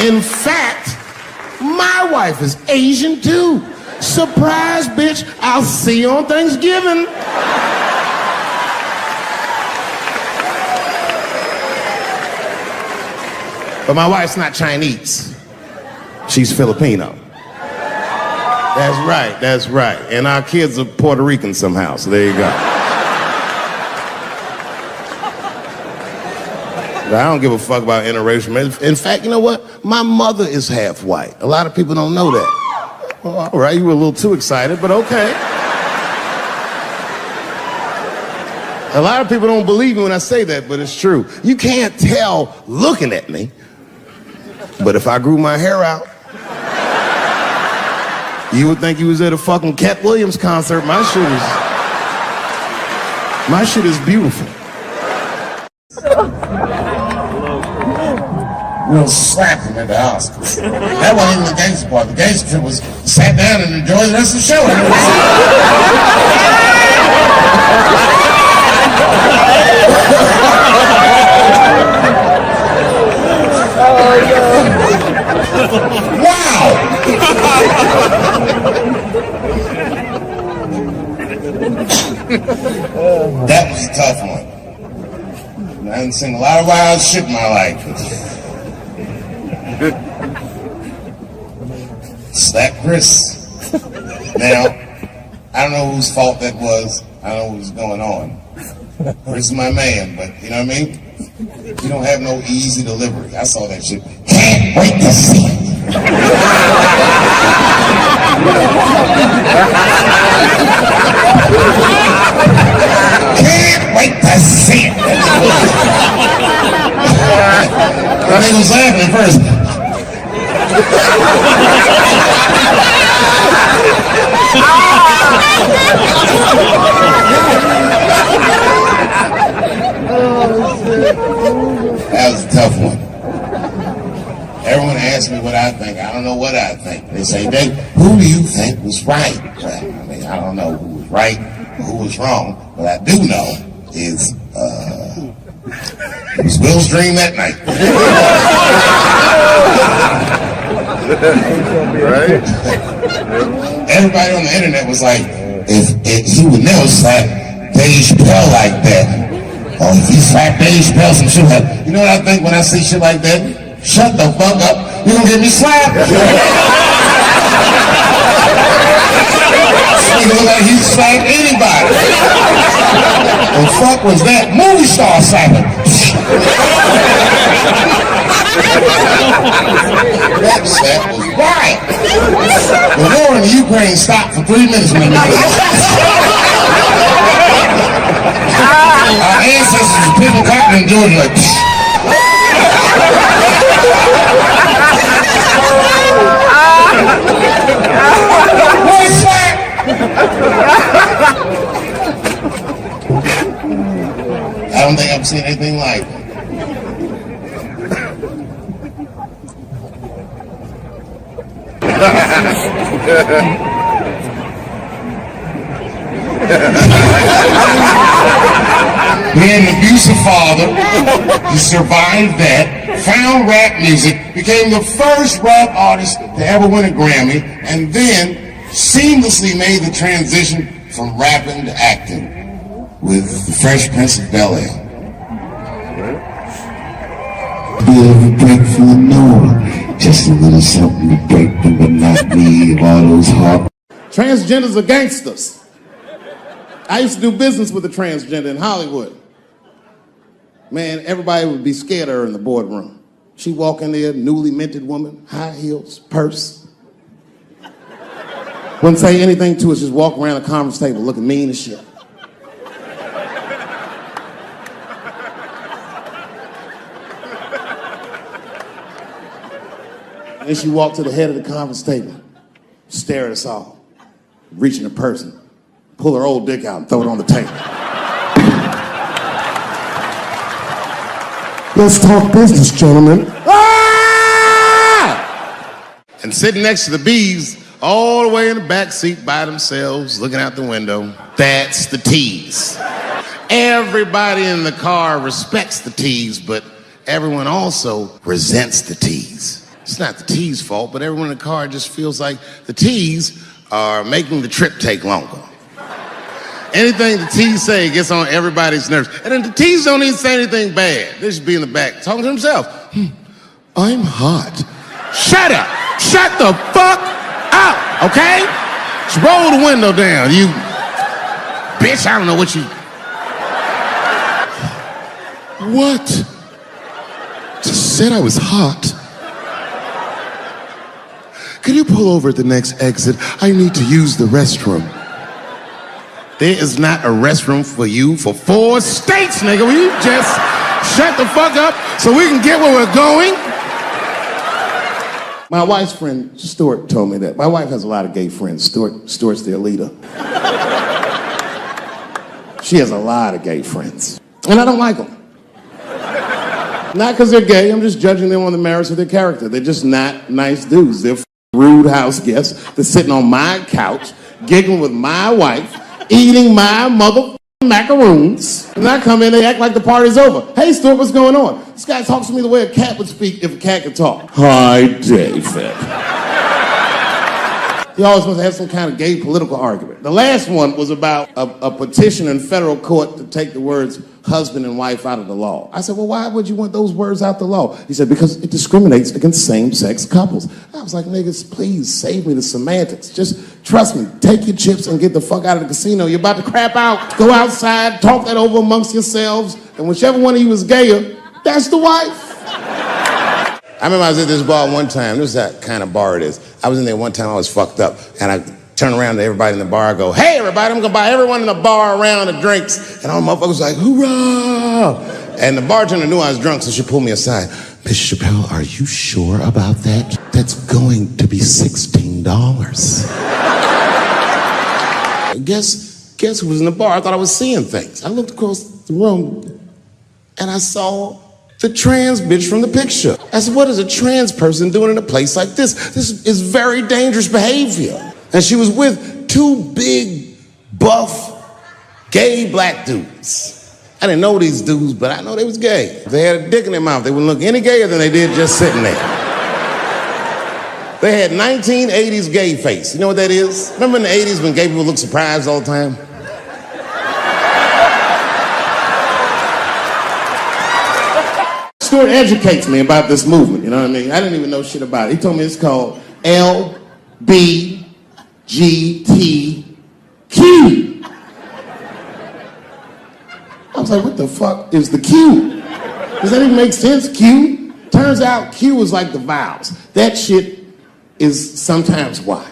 In fact, my wife is Asian too. Surprise, bitch, I'll see you on Thanksgiving. But my wife's not Chinese. She's Filipino. That's right. And our kids are Puerto Rican somehow, so there you go. But I don't give a fuck about interracial marriage. In fact, you know what? My mother is half white. A lot of people don't know that. Well, all right, you were a little too excited, but okay. A lot of people don't believe me when I say that, but it's true. You can't tell looking at me, but if I grew my hair out, you would think you was at a fucking Cat Williams concert. My shit is beautiful. We'll slap him at the Oscars. That wasn't even the gangster part. The gangster was sat down and enjoyed the rest of the show. Wow! That was a tough one. I haven't seen a lot of wild shit in my life. Slap Chris. Now, I don't know whose fault that was. I don't know what was going on. Chris is my man, but you know what I mean? You don't have no easy delivery. I saw that shit. Can't wait to see it. Can't wait to see it. The nigga was laughing at first. That was a tough one. Everyone asks me what I think. I don't know what I think. They say, Dave, who do you think was right? Well, I mean, I don't know who was right or who was wrong. What I do know is it was Will's dream that night. Right? Everybody on the internet was like, if he would never slap Dave Chappelle like that. Or if he slapped Dave Chappelle, some shit like that. You know what I think when I see shit like that? Shut the fuck up. You're gonna get me slapped. He look like he slapped anybody. The fuck was that? Movie star slapping. That slap was right. The war in the Ukraine stopped for 3 minutes when our ancestors were picking cotton in Georgia like what slap? I don't think I've seen anything like it. He had an abusive father. He survived that, found rap music, became the first rap artist to ever win a Grammy, and then seamlessly made the transition from rapping to acting with The Fresh Prince of Bel-Air. Break from the norm, just a little something to break the monotony of all those hard. Transgenders are gangsters. I used to do business with a transgender in Hollywood. Man, everybody would be scared of her in the boardroom. She'd walk in there, newly minted woman, high heels, purse. Wouldn't say anything to us, just walk around the conference table looking mean as shit. And then she walked to the head of the conference table, stare at us all, reach in her purse and pull her old dick out and throw it on the table. Let's talk business, gentlemen. Ah! And sitting next to the bees, all the way in the back seat by themselves, looking out the window, that's the T's. Everybody in the car respects the T's, but everyone also resents the T's. It's not the T's fault, but everyone in the car just feels like the T's are making the trip take longer. Anything the T's say gets on everybody's nerves. And then the T's don't even say anything bad. They just be in the back talking to themselves. I'm hot. Shut up. Shut the fuck up, okay? Just roll the window down, you bitch. I don't know what you... What? Just said I was hot. Can you pull over at the next exit? I need to use the restroom. There is not a restroom for you for 4 states, nigga. Will you just shut the fuck up so we can get where we're going? My wife's friend, Stuart, told me that. My wife has a lot of gay friends. Stuart's their leader. She has a lot of gay friends. And I don't like them. Not because they're gay. I'm just judging them on the merits of their character. They're just not nice dudes. They're rude house guests. They're sitting on my couch, giggling with my wife, eating my mother macaroons. And I come in, they act like the party's over. Hey, Stuart, what's going on? This guy talks to me the way a cat would speak if a cat could talk. Hi, David. He always wants to have some kind of gay political argument. The last one was about a petition in federal court to take the words husband and wife out of the law. I said, well, why would you want those words out the law? He said, because it discriminates against same-sex couples. I was like, niggas, please save me the semantics. Just trust me, take your chips and get the fuck out of the casino. You're about to crap out. Go outside, talk that over amongst yourselves, and whichever one of you is gayer, that's the wife. I remember I was at this bar one time. This is that kind of bar it is. I was in there one time, I was fucked up, and I turn around to everybody in the bar, I go, hey, everybody, I'm gonna buy everyone in the bar around the drinks. And all the motherfuckers was like, hoorah! And the bartender knew I was drunk, so she pulled me aside. Mr. Chappelle, are you sure about that? That's going to be $16. Guess who was in the bar? I thought I was seeing things. I looked across the room, and I saw the trans bitch from the picture. I said, what is a trans person doing in a place like this? This is very dangerous behavior. And she was with two big, buff, gay black dudes. I didn't know these dudes, but I know they was gay. If they had a dick in their mouth, they wouldn't look any gayer than they did just sitting there. They had 1980s gay face. You know what that is? Remember in the 80s when gay people looked surprised all the time? Stuart educates me about this movement, you know what I mean? I didn't even know shit about it. He told me it's called LBGTQ. I was like, what the fuck is the Q? Does that even make sense, Q? Turns out Q is like the vowels. That shit is sometimes Y.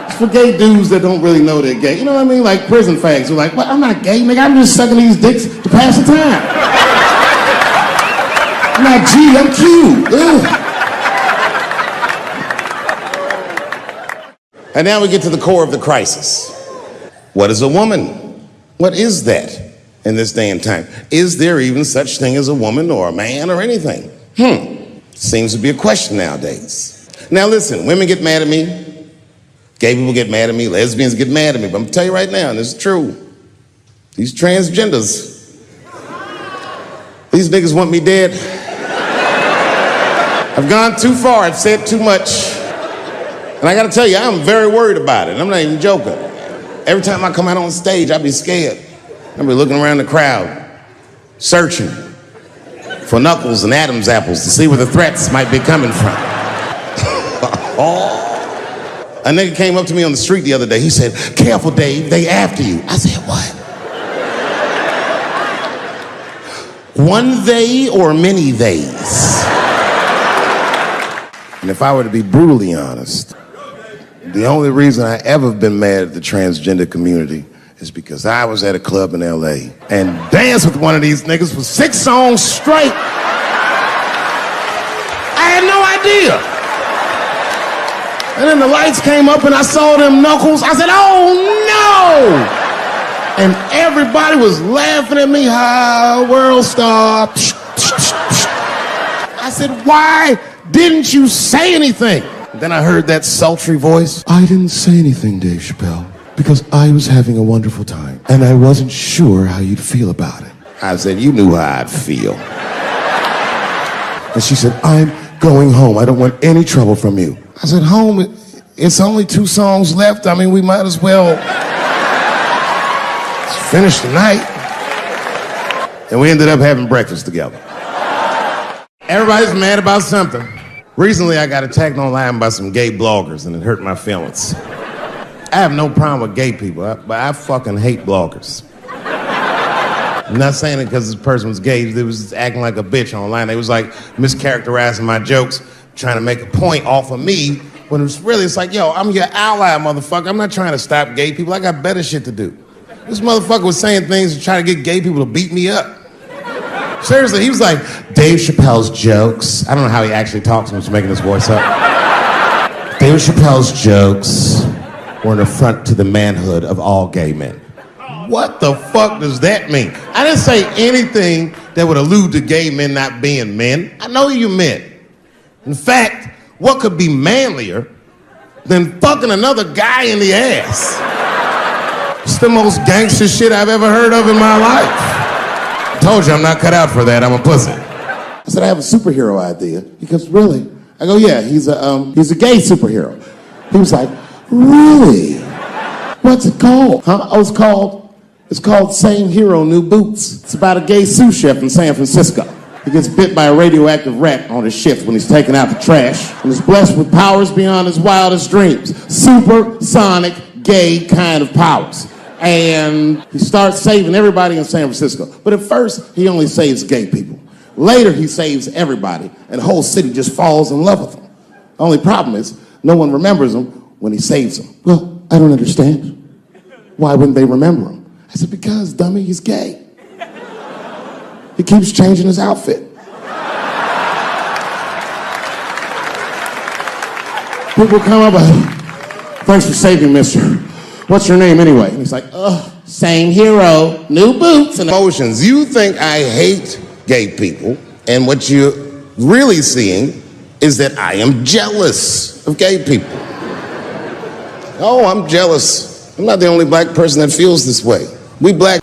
It's for gay dudes that don't really know they're gay. You know what I mean? Like prison fags who are like, well, I'm not gay, nigga. I'm just sucking these dicks to pass the time. I'm not G, I'm Q. Ugh. And now we get to the core of the crisis. What is a woman? What is that in this day and time? Is there even such thing as a woman or a man or anything? Seems to be a question nowadays. Now listen, women get mad at me. Gay people get mad at me. Lesbians get mad at me. But I'm gonna tell you right now, and this is true. These transgenders, these niggas want me dead. I've gone too far. I've said too much. And I gotta tell you, I'm very worried about it. I'm not even joking. Every time I come out on stage, I be scared. I be looking around the crowd, searching for knuckles and Adam's apples to see where the threats might be coming from. A nigga came up to me on the street the other day. He said, careful, Dave, they after you. I said, what? One they or many theys? And if I were to be brutally honest, the only reason I ever been mad at the transgender community is because I was at a club in LA and danced with one of these niggas for 6 songs straight. I had no idea. And then the lights came up and I saw them knuckles. I said, oh no! And everybody was laughing at me, how world star. I said, why didn't you say anything? Then I heard that sultry voice. I didn't say anything, Dave Chappelle, because I was having a wonderful time, and I wasn't sure how you'd feel about it. I said, you knew how I'd feel. And she said, I'm going home. I don't want any trouble from you. I said, home? It's only 2 songs left. I mean, we might as well finish the night. And we ended up having breakfast together. Everybody's mad about something. Recently, I got attacked online by some gay bloggers, and it hurt my feelings. I have no problem with gay people, but I fucking hate bloggers. I'm not saying it because this person was gay. They was just acting like a bitch online. They was like mischaracterizing my jokes, trying to make a point off of me, when it's like, yo, I'm your ally, motherfucker. I'm not trying to stop gay people. I got better shit to do. This motherfucker was saying things to try to get gay people to beat me up. Seriously, he was like, Dave Chappelle's jokes. I don't know how he actually talks when he's making his voice up. Dave Chappelle's jokes were an affront to the manhood of all gay men. What the fuck does that mean? I didn't say anything that would allude to gay men not being men. I know you men. In fact, what could be manlier than fucking another guy in the ass? It's the most gangster shit I've ever heard of in my life. Told you I'm not cut out for that. I'm a pussy. I said I have a superhero idea. Because really, I go, yeah, he's a gay superhero. He was like, really? What's it called? Huh? Oh, it's called Same Hero, New Boots. It's about a gay sous chef in San Francisco. He gets bit by a radioactive rat on his shift when he's taking out the trash, and is blessed with powers beyond his wildest dreams. Supersonic, gay kind of powers. And he starts saving everybody in San Francisco. But at first, he only saves gay people. Later, he saves everybody, and the whole city just falls in love with him. The only problem is, no one remembers him when he saves them. Well, I don't understand. Why wouldn't they remember him? I said, because, dummy, he's gay. He keeps changing his outfit. People come up and, thanks for saving, mister. what's your name anyway? And he's like, same hero, new boots. And Emotions. You think I hate gay people, and what you're really seeing is that I am jealous of gay people. Oh, I'm jealous. I'm not the only black person that feels this way. We black